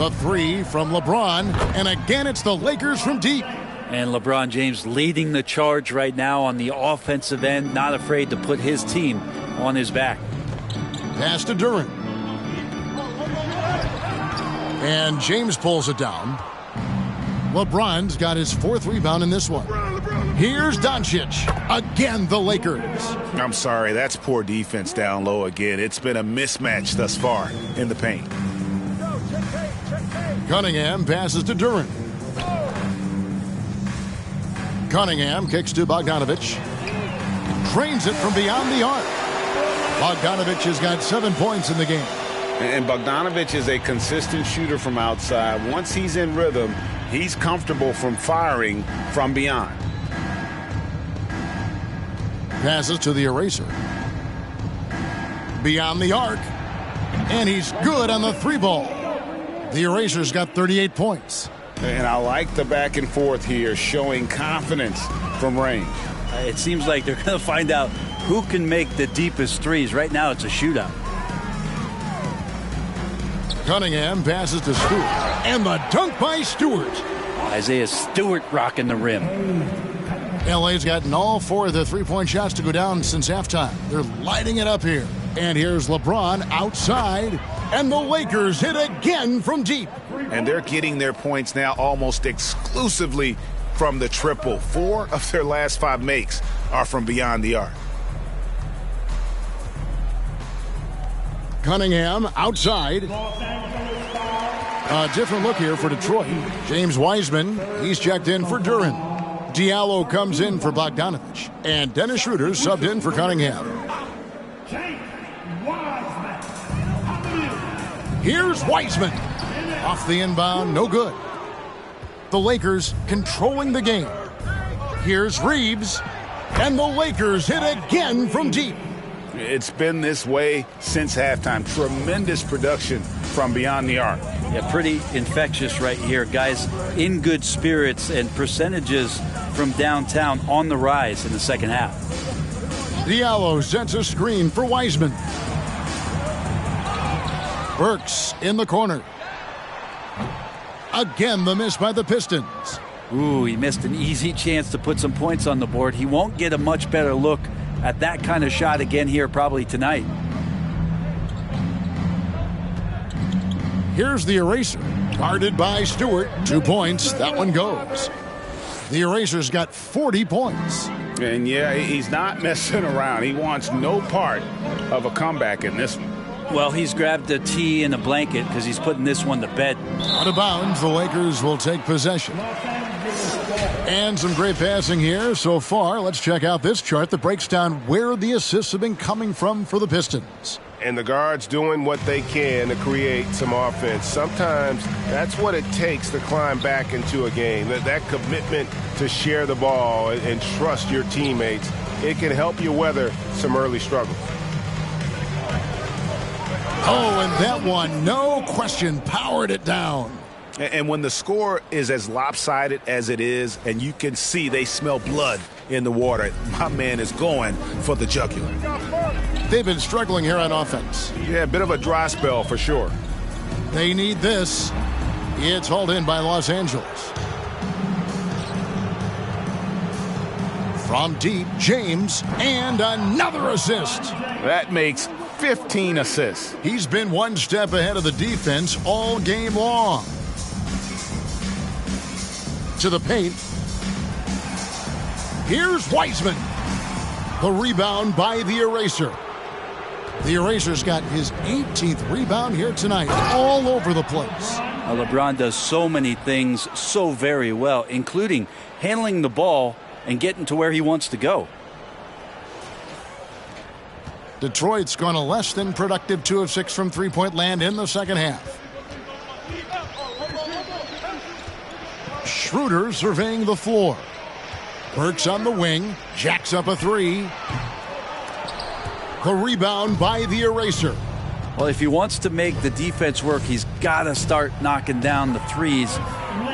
The three from LeBron, and again it's the Lakers from deep. And LeBron James leading the charge right now on the offensive end, not afraid to put his team on his back. Pass to Duran. And James pulls it down. LeBron's got his 4th rebound in this one. Here's Doncic. Again, the Lakers. I'm sorry, that's poor defense down low again. It's been a mismatch thus far in the paint. Cunningham passes to Duran. Cunningham kicks to Bogdanovich. Drains it from beyond the arc. Bogdanovich has got 7 points in the game. And Bogdanovich is a consistent shooter from outside. Once he's in rhythm, he's comfortable from firing from beyond. Passes to the eraser. Beyond the arc. And he's good on the 3-ball. The eraser's got 38 points. And I like the back and forth here, showing confidence from range. It seems like they're going to find out who can make the deepest threes. Right now it's a shootout. Cunningham passes to Stewart. And the dunk by Stewart. Isaiah Stewart rocking the rim. LA's gotten all 4 of their 3-point shots to go down since halftime. They're lighting it up here. And here's LeBron outside. And the Lakers hit again from deep. And they're getting their points now almost exclusively from the triple. 4 of their last 5 makes are from beyond the arc. Cunningham outside. A different look here for Detroit. James Wiseman, he's checked in for Duran. Diallo comes in for Bogdanovich. And Dennis Schroeder subbed in for Cunningham. Here's Wiseman. Off the inbound, no good. The Lakers controlling the game. Here's Reeves. And the Lakers hit again from deep. It's been this way since halftime. Tremendous production from beyond the arc. Yeah, pretty infectious right here. Guys in good spirits, and percentages from downtown on the rise in the second half. Diallo sets a screen for Wiseman. Burks in the corner. Again, the miss by the Pistons. Ooh, he missed an easy chance to put some points on the board. He won't get a much better look at that kind of shot again here probably tonight. Here's the eraser. Guarded by Stewart. 2 points. That one goes. The eraser's got 40 points. And yeah, he's not messing around. He wants no part of a comeback in this one. Well, he's grabbed a tee and a blanket because he's putting this one to bed. Out of bounds, the Lakers will take possession. And some great passing here so far. Let's check out this chart that breaks down where the assists have been coming from for the Pistons. And the guards doing what they can to create some offense. Sometimes that's what it takes to climb back into a game. That commitment to share the ball and trust your teammates, it can help you weather some early struggles. Oh, and that one, no question, powered it down. And when the score is as lopsided as it is, and you can see they smell blood in the water, my man is going for the jugular. They've been struggling here on offense. Yeah, a bit of a dry spell for sure. They need this. It's hauled in by Los Angeles. From deep, James, and another assist. That makes 15 assists. He's been one step ahead of the defense all game long. To the paint. Here's Wiseman. The rebound by the eraser. The eraser's got his 18th rebound here tonight, all over the place. LeBron does so many things so very well, including handling the ball and getting to where he wants to go. Detroit's gone a less than productive 2 of 6 from three-point land in the second half. Schroeder surveying the floor. Burks on the wing, jacks up a 3. The rebound by the eraser. Well, if he wants to make the defense work, he's got to start knocking down the threes.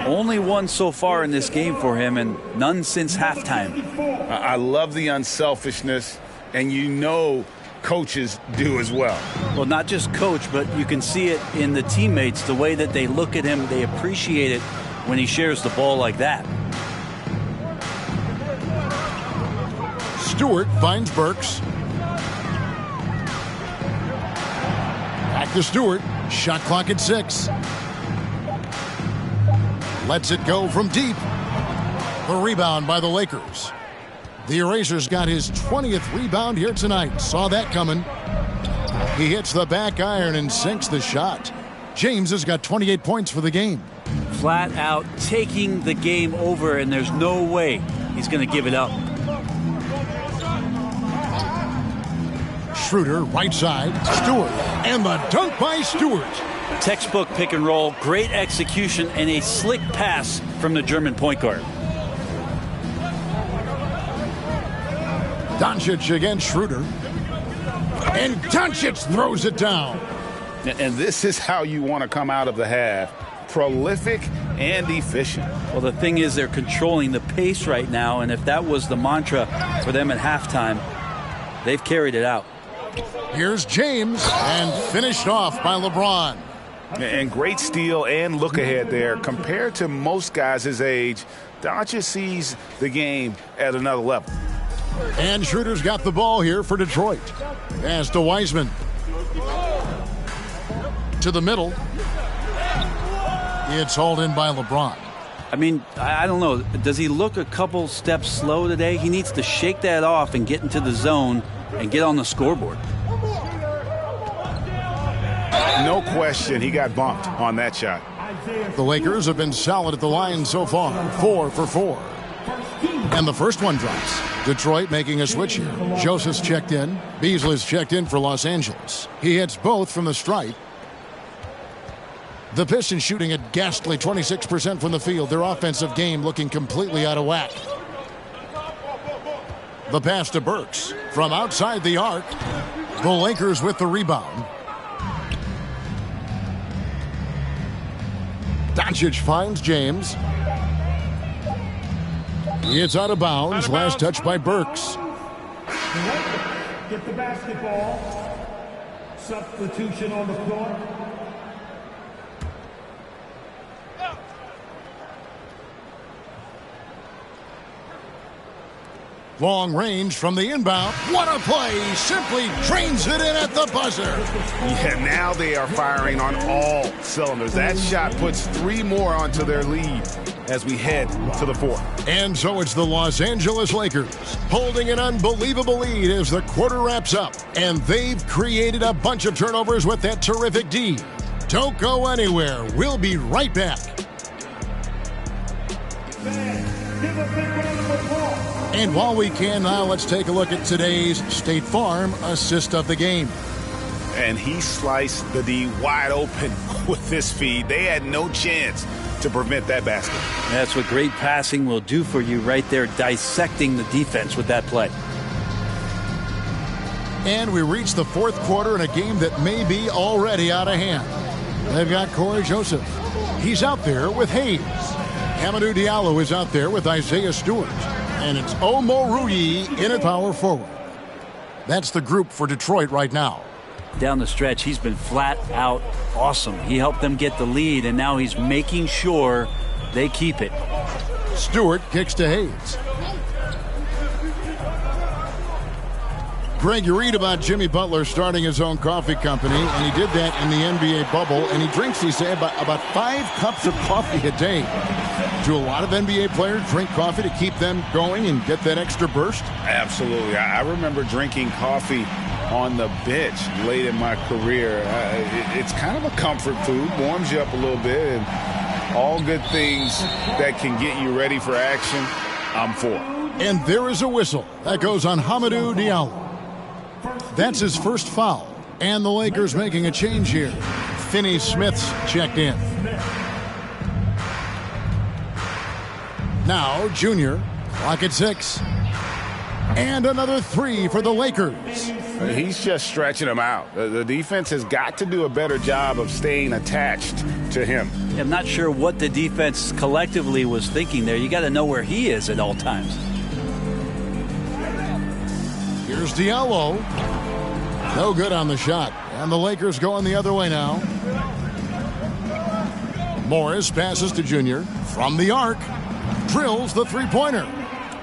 Only one so far in this game for him, and none since halftime. I love the unselfishness, and you know coaches do as well. Well, not just coach, but you can see it in the teammates, the way that they look at him. They appreciate it when he shares the ball like that. Stewart finds Burks. Back to Stewart. Shot clock at 6. Lets it go from deep. The rebound by the Lakers. The Erasers got his 20th rebound here tonight. Saw that coming. He hits the back iron and sinks the shot. James has got 28 points for the game. Flat out taking the game over, and there's no way he's going to give it up. Schroeder, right side. Stewart. And the dunk by Stewart. Textbook pick and roll, great execution, and a slick pass from the German point guard. Doncic against Schroeder. And Doncic throws it down. And this is how you want to come out of the half. Prolific and efficient. Well, the thing is, they're controlling the pace right now, and if that was the mantra for them at halftime, they've carried it out. Here's James, and finished off by LeBron. And great steal and look ahead there. Compared to most guys his age, Doncic sees the game at another level. And Schroeder's got the ball here for Detroit. Pass to Wiseman. To the middle. It's hauled in by LeBron. I mean, I don't know. Does he look a couple steps slow today? He needs to shake that off and get into the zone and get on the scoreboard. No question, he got bumped on that shot. The Lakers have been solid at the line so far. 4 for 4. And the first one drops. Detroit making a switch here. Joseph's checked in. Beasley's checked in for Los Angeles. He hits both from the stripe. The Pistons shooting a ghastly 26% from the field. Their offensive game looking completely out of whack. The pass to Burks from outside the arc. The Lakers with the rebound. Doncic finds James. It's out of bounds. Last touch by Burks. Get the basketball. Substitution on the floor. Long range from the inbound. What a play. Simply drains it in at the buzzer. Yeah, now they are firing on all cylinders. That shot puts 3 more onto their lead as we head to the 4th. And so it's the Los Angeles Lakers holding an unbelievable lead as the quarter wraps up. And they've created a bunch of turnovers with that terrific D. Don't go anywhere. We'll be right back. And while we can now, let's take a look at today's State Farm assist of the game. And he sliced the D wide open with his feed. They had no chance to prevent that basket. That's what great passing will do for you right there, dissecting the defense with that play. And we reach the 4th quarter in a game that may be already out of hand. They've got Corey Joseph. He's out there with Hayes. Amadou Diallo is out there with Isaiah Stewart. And it's Omo Rui in at power forward. That's the group for Detroit right now. Down the stretch, he's been flat out awesome. He helped them get the lead, and now he's making sure they keep it. Stewart kicks to Hayes. Greg, you read about Jimmy Butler starting his own coffee company, and he did that in the NBA bubble, and he drinks, he said, about 5 cups of coffee a day. Do a lot of NBA players drink coffee to keep them going and get that extra burst? Absolutely. I remember drinking coffee on the bench late in my career. It's kind of a comfort food, warms you up a little bit, and all good things that can get you ready for action, I'm for. And there is a whistle. That goes on Amadou Diallo. That's his first foul. And the Lakers making a change here. Finney Smith's checked in. Now, Junior, clock at 6. And another 3 for the Lakers. He's just stretching him out. The defense has got to do a better job of staying attached to him. I'm not sure what the defense collectively was thinking there. You got to know where he is at all times. Here's Diallo. No good on the shot. And the Lakers going the other way now. Morris passes to Junior from the arc. Drills the three-pointer.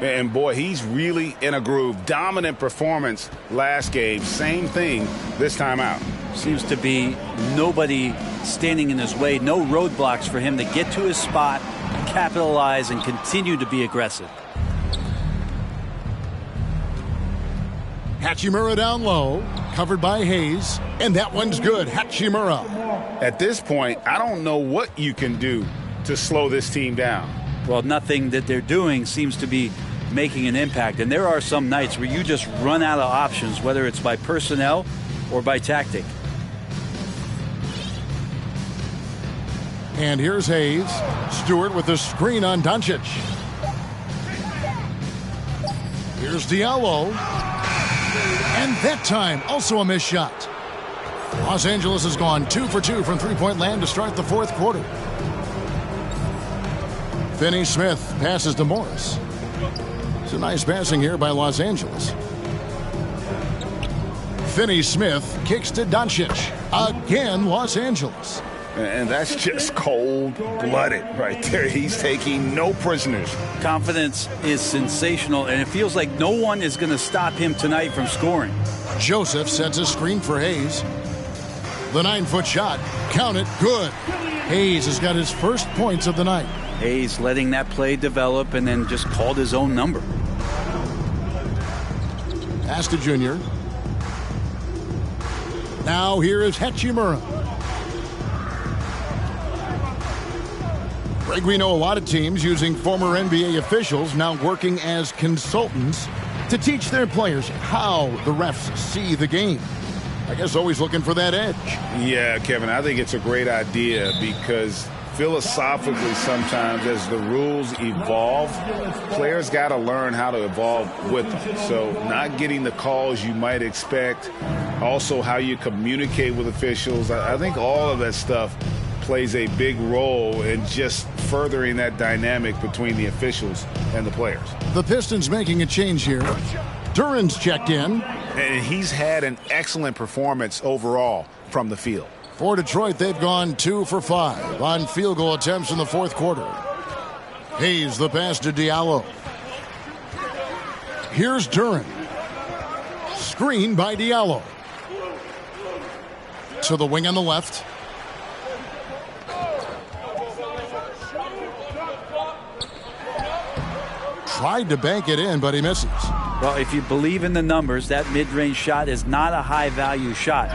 And boy, he's really in a groove. Dominant performance last game. Same thing this time out. Seems to be nobody standing in his way. No roadblocks for him to get to his spot, capitalize, and continue to be aggressive. Hachimura down low, covered by Hayes, and that one's good. Hachimura. At this point, I don't know what you can do to slow this team down. Well, nothing that they're doing seems to be making an impact. And there are some nights where you just run out of options, whether it's by personnel or by tactic. And here's Hayes. Stewart with the screen on Doncic. Here's Diallo. And that time, also a missed shot. Los Angeles has gone 2 for 2 from three-point land to start the fourth quarter. Finney-Smith passes to Morris. It's a nice passing here by Los Angeles. Finney-Smith kicks to Doncic. Again, Los Angeles. And that's just cold-blooded right there. He's taking no prisoners. Confidence is sensational, and it feels like no one is going to stop him tonight from scoring. Joseph sets a screen for Hayes. The 9-foot shot. Count it. Good. Hayes has got his first points of the night. Hayes letting that play develop and then just called his own number. Pass to Junior. Now here is Hachimura. Greg, we know a lot of teams using former NBA officials now working as consultants to teach their players how the refs see the game. I guess always looking for that edge. Yeah, Kevin, I think it's a great idea because philosophically sometimes as the rules evolve, players got to learn how to evolve with them. So not getting the calls you might expect, also how you communicate with officials. I think all of that stuff plays a big role in just furthering that dynamic between the officials and the players. The Pistons making a change here. Duran's checked in. And he's had an excellent performance overall from the field. For Detroit, they've gone 2 for 5 on field goal attempts in the fourth quarter. Hayes the pass to Diallo. Here's Duran. Screen by Diallo. To the wing on the left. Tried to bank it in, but he misses. Well, if you believe in the numbers, that mid-range shot is not a high-value shot,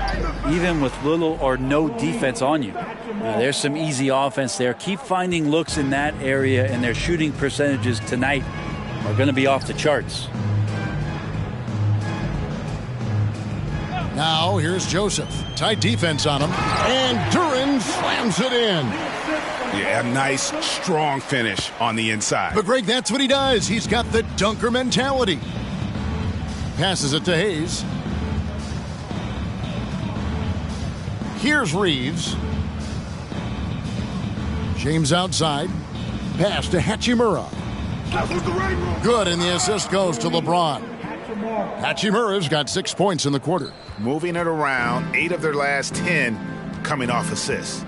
even with little or no defense on you. There's some easy offense there. Keep finding looks in that area, and their shooting percentages tonight are going to be off the charts. Now here's Joseph. Tight defense on him, and Duran slams it in. Yeah, a nice, strong finish on the inside. But, Greg, that's what he does. He's got the dunker mentality. Passes it to Hayes. Here's Reeves. James outside. Pass to Hachimura. Good, and the assist goes to LeBron. Hachimura's got 6 points in the quarter. Moving it around, 8 of their last 10 coming off assists.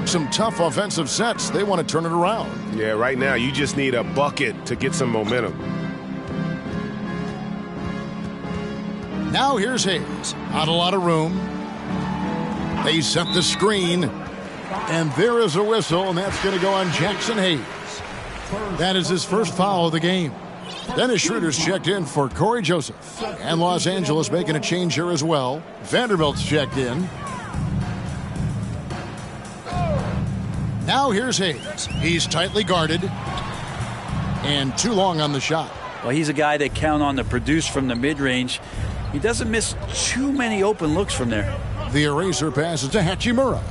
Some tough offensive sets. They want to turn it around. Yeah, right now you just need a bucket to get some momentum. Now here's Hayes. Not a lot of room. They set the screen. And there is a whistle, and that's going to go on Jackson Hayes. That is his first foul of the game. Dennis Schroeder's checked in for Corey Joseph. And Los Angeles making a change here as well. Vanderbilt's checked in. Now here's Hayes. He's tightly guarded. And too long on the shot. Well, he's a guy that count on to produce from the mid-range. He doesn't miss too many open looks from there. The eraser passes to Hachimura.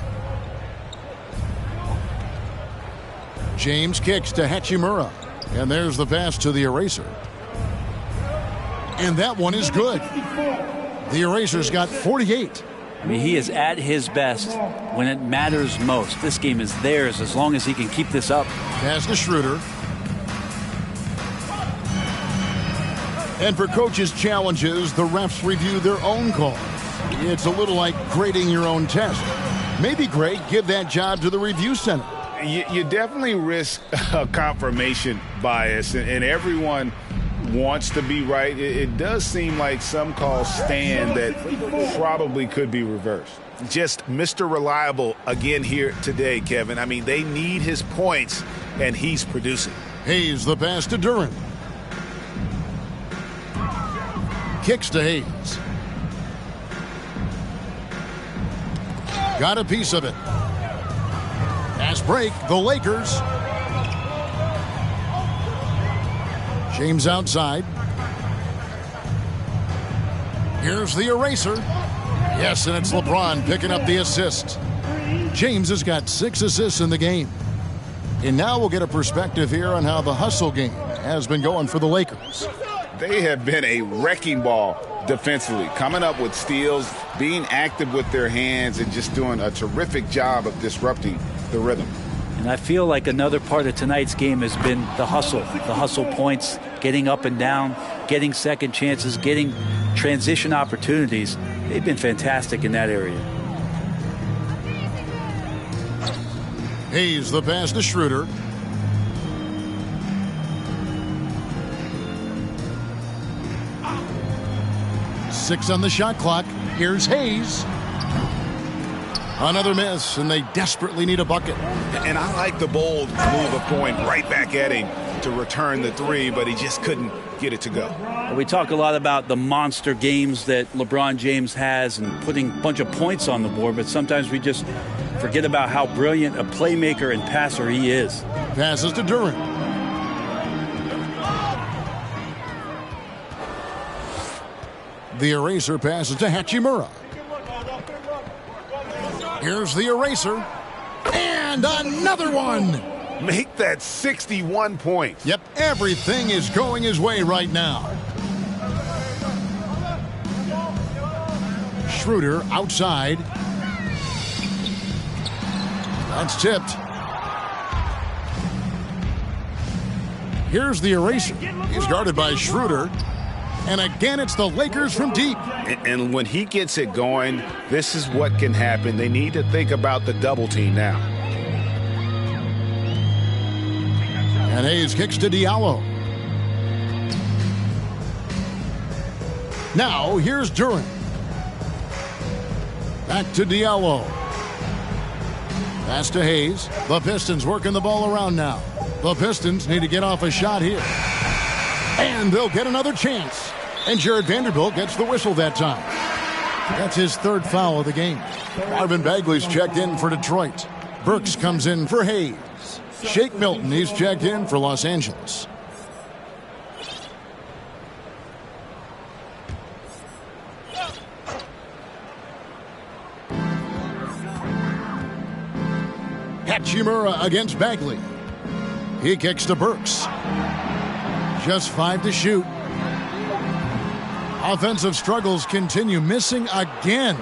James kicks to Hachimura. And there's the pass to the eraser. And that one is good. The eraser's got 48. I mean, he is at his best when it matters most. This game is theirs as long as he can keep this up. Pass to Schroeder. And for coaches' challenges, the refs review their own calls. It's a little like grading your own test. Maybe, Greg, give that job to the review center. You definitely risk a confirmation bias, and everyone wants to be right. It does seem like some calls stand that probably could be reversed. Just Mr. Reliable again here today, Kevin. I mean, they need his points, and he's producing. Hayes, the pass to Duran. Kicks to Hayes. Got a piece of it. Pass break, the Lakers. James outside. Here's the eraser. Yes, and it's LeBron picking up the assist. James has got 6 assists in the game. And now we'll get a perspective here on how the hustle game has been going for the Lakers. They have been a wrecking ball defensively, coming up with steals, being active with their hands, and just doing a terrific job of disrupting the rhythm. And I feel like another part of tonight's game has been the hustle points, getting up and down, getting second chances, getting transition opportunities. They've been fantastic in that area. Hayes, the pass to Schroeder. Six on the shot clock. Here's Hayes. Another miss, and they desperately need a bucket. And I like the bold move of going right back at him to return the three, but he just couldn't get it to go. We talk a lot about the monster games that LeBron James has and putting a bunch of points on the board, but sometimes we just forget about how brilliant a playmaker and passer he is. Passes to Duran. The eraser passes to Hachimura. Here's the eraser. And another one. Make that 61 points. Yep, everything is going his way right now. Schroeder outside. That's tipped. Here's the eraser. He's guarded by Schroeder. And again, it's the Lakers from deep. And when he gets it going, this is what can happen. They need to think about the double team now. And Hayes kicks to Diallo. Now, here's Duran. Back to Diallo. Pass to Hayes. The Pistons working the ball around now. The Pistons need to get off a shot here. And they'll get another chance. And Jared Vanderbilt gets the whistle that time. That's his third foul of the game. Marvin Bagley's checked in for Detroit. Burks comes in for Hayes. Shake Milton, he's checked in for Los Angeles. Hachimura against Bagley. He kicks to Burks. Just 5 to shoot. Offensive struggles continue, missing again.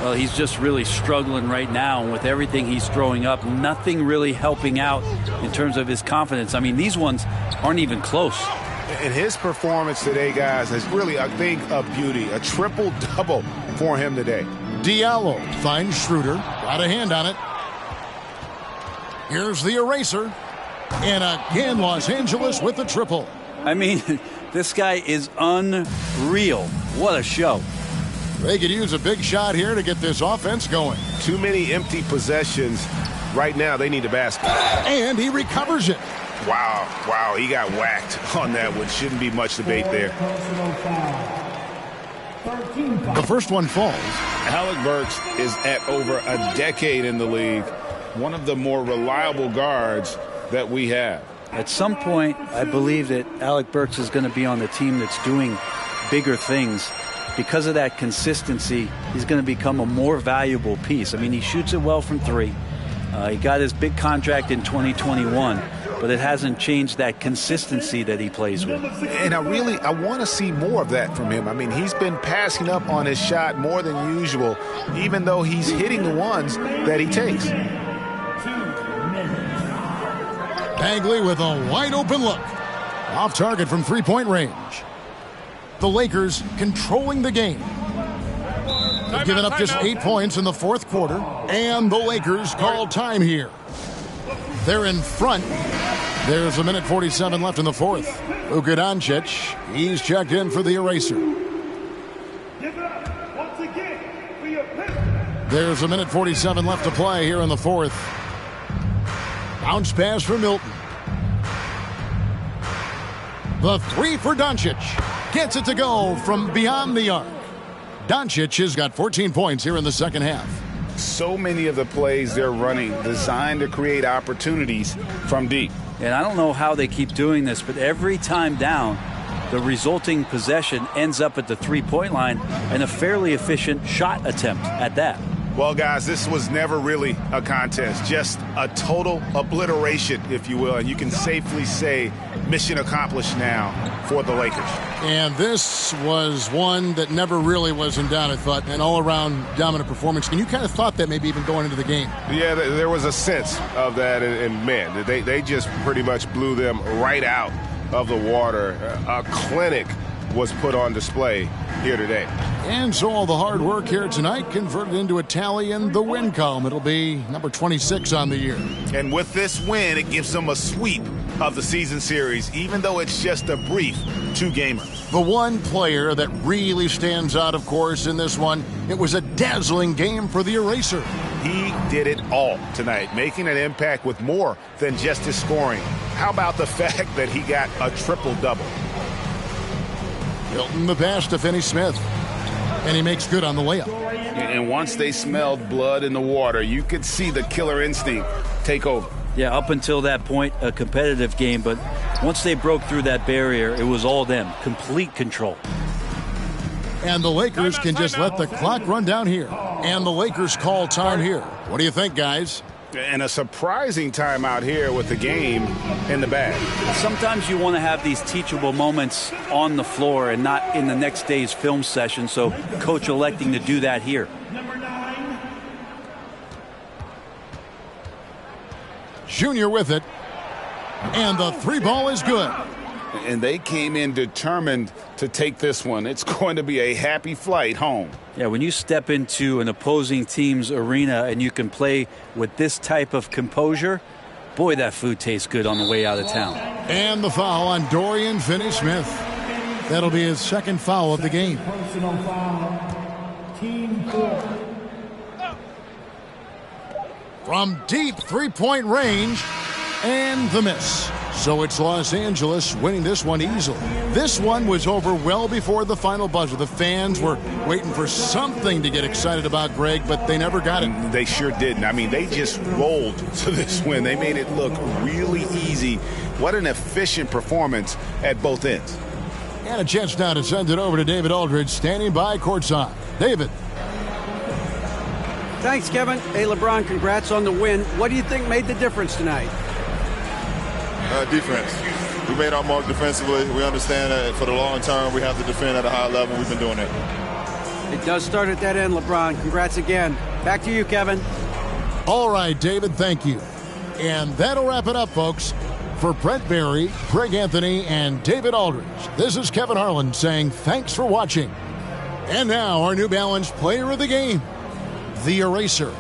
Well, he's just really struggling right now. And with everything he's throwing up, nothing really helping out in terms of his confidence. I mean, these ones aren't even close. And his performance today, guys, is really a thing of beauty. A triple-double for him today. Diallo finds Schroeder. Got a hand on it. Here's the eraser. And again, Los Angeles with the triple. I mean, this guy is unreal. What a show. They could use a big shot here to get this offense going. Too many empty possessions. Right now, they need a basket. And he recovers it. Wow, he got whacked on that one. Shouldn't be much debate there. The first one falls. Alec Burks is at over a decade in the league. One of the more reliable guards that we have. At some point, I believe that Alec Burks is going to be on the team that's doing bigger things. Because of that consistency, he's going to become a more valuable piece. I mean, he shoots it well from three. He got his big contract in 2021, but it hasn't changed that consistency that he plays with. And I want to see more of that from him. I mean, he's been passing up on his shot more than usual, even though he's hitting the ones that he takes. Bagley with a wide open look. Off target from three-point range. The Lakers controlling the game. They've given up just 8 points in the fourth quarter, and the Lakers call time here. They're in front. There's 1:47 left in the fourth. Luka Doncic, he's checked in for the eraser. There's 1:47 left to play here in the fourth. Bounce pass for Milton. The three for Doncic. Gets it to go from beyond the arc. Doncic has got 14 points here in the second half. So many of the plays they're running designed to create opportunities from deep. And I don't know how they keep doing this, but every time down, the resulting possession ends up at the three-point line and a fairly efficient shot attempt at that. Well, guys, this was never really a contest, just a total obliteration, if you will. And you can safely say mission accomplished now for the Lakers. And this was one that never really was in doubt, I thought, an all-around dominant performance. And you kind of thought that maybe even going into the game. Yeah, there was a sense of that. And man, they just pretty much blew them right out of the water. A clinic was put on display here today. And so all the hard work here tonight converted into a tally in the win column. It'll be number 26 on the year. And with this win, it gives them a sweep of the season series, even though it's just a brief two-gamer. The one player that really stands out, of course, in this one, it was a dazzling game for the eraser. He did it all tonight, making an impact with more than just his scoring. How about the fact that he got a triple-double? Milton the pass to Finney-Smith. And he makes good on the layup. And once they smelled blood in the water, you could see the killer instinct take over. Yeah, up until that point, a competitive game, but once they broke through that barrier, it was all them. Complete control. And the Lakers can just let the clock run down here. And the Lakers call time here. What do you think, guys? And a surprising time out here with the game in the bag. Sometimes you want to have these teachable moments on the floor and not in the next day's film session, so coach electing to do that here. Number 9. Junior with it. And the three ball is good. And they came in determined to take this one. It's going to be a happy flight home. Yeah, when you step into an opposing team's arena and you can play with this type of composure, boy, that food tastes good on the way out of town. And the foul on Dorian Finney-Smith. That'll be his second foul of the game. Personal foul. Team 4. From deep three-point range, and the miss. So it's Los Angeles winning this one easily. This one was over well before the final buzzer. The fans were waiting for something to get excited about, Greg, but they never got it. They sure didn't. I mean, they just rolled to this win. They made it look really easy. What an efficient performance at both ends. And a chance now to send it over to David Aldridge, standing by courtside. David. Thanks, Kevin. Hey, LeBron, congrats on the win. What do you think made the difference tonight? Defense. We made our mark defensively. We understand that for the long term we have to defend at a high level. We've been doing that. It does start at that end, LeBron. Congrats again. Back to you, Kevin. All right, David, thank you. And that'll wrap it up, folks. For Brent Barry, Greg Anthony, and David Aldridge, this is Kevin Harlan saying thanks for watching. And now our New Balance player of the game, the eraser.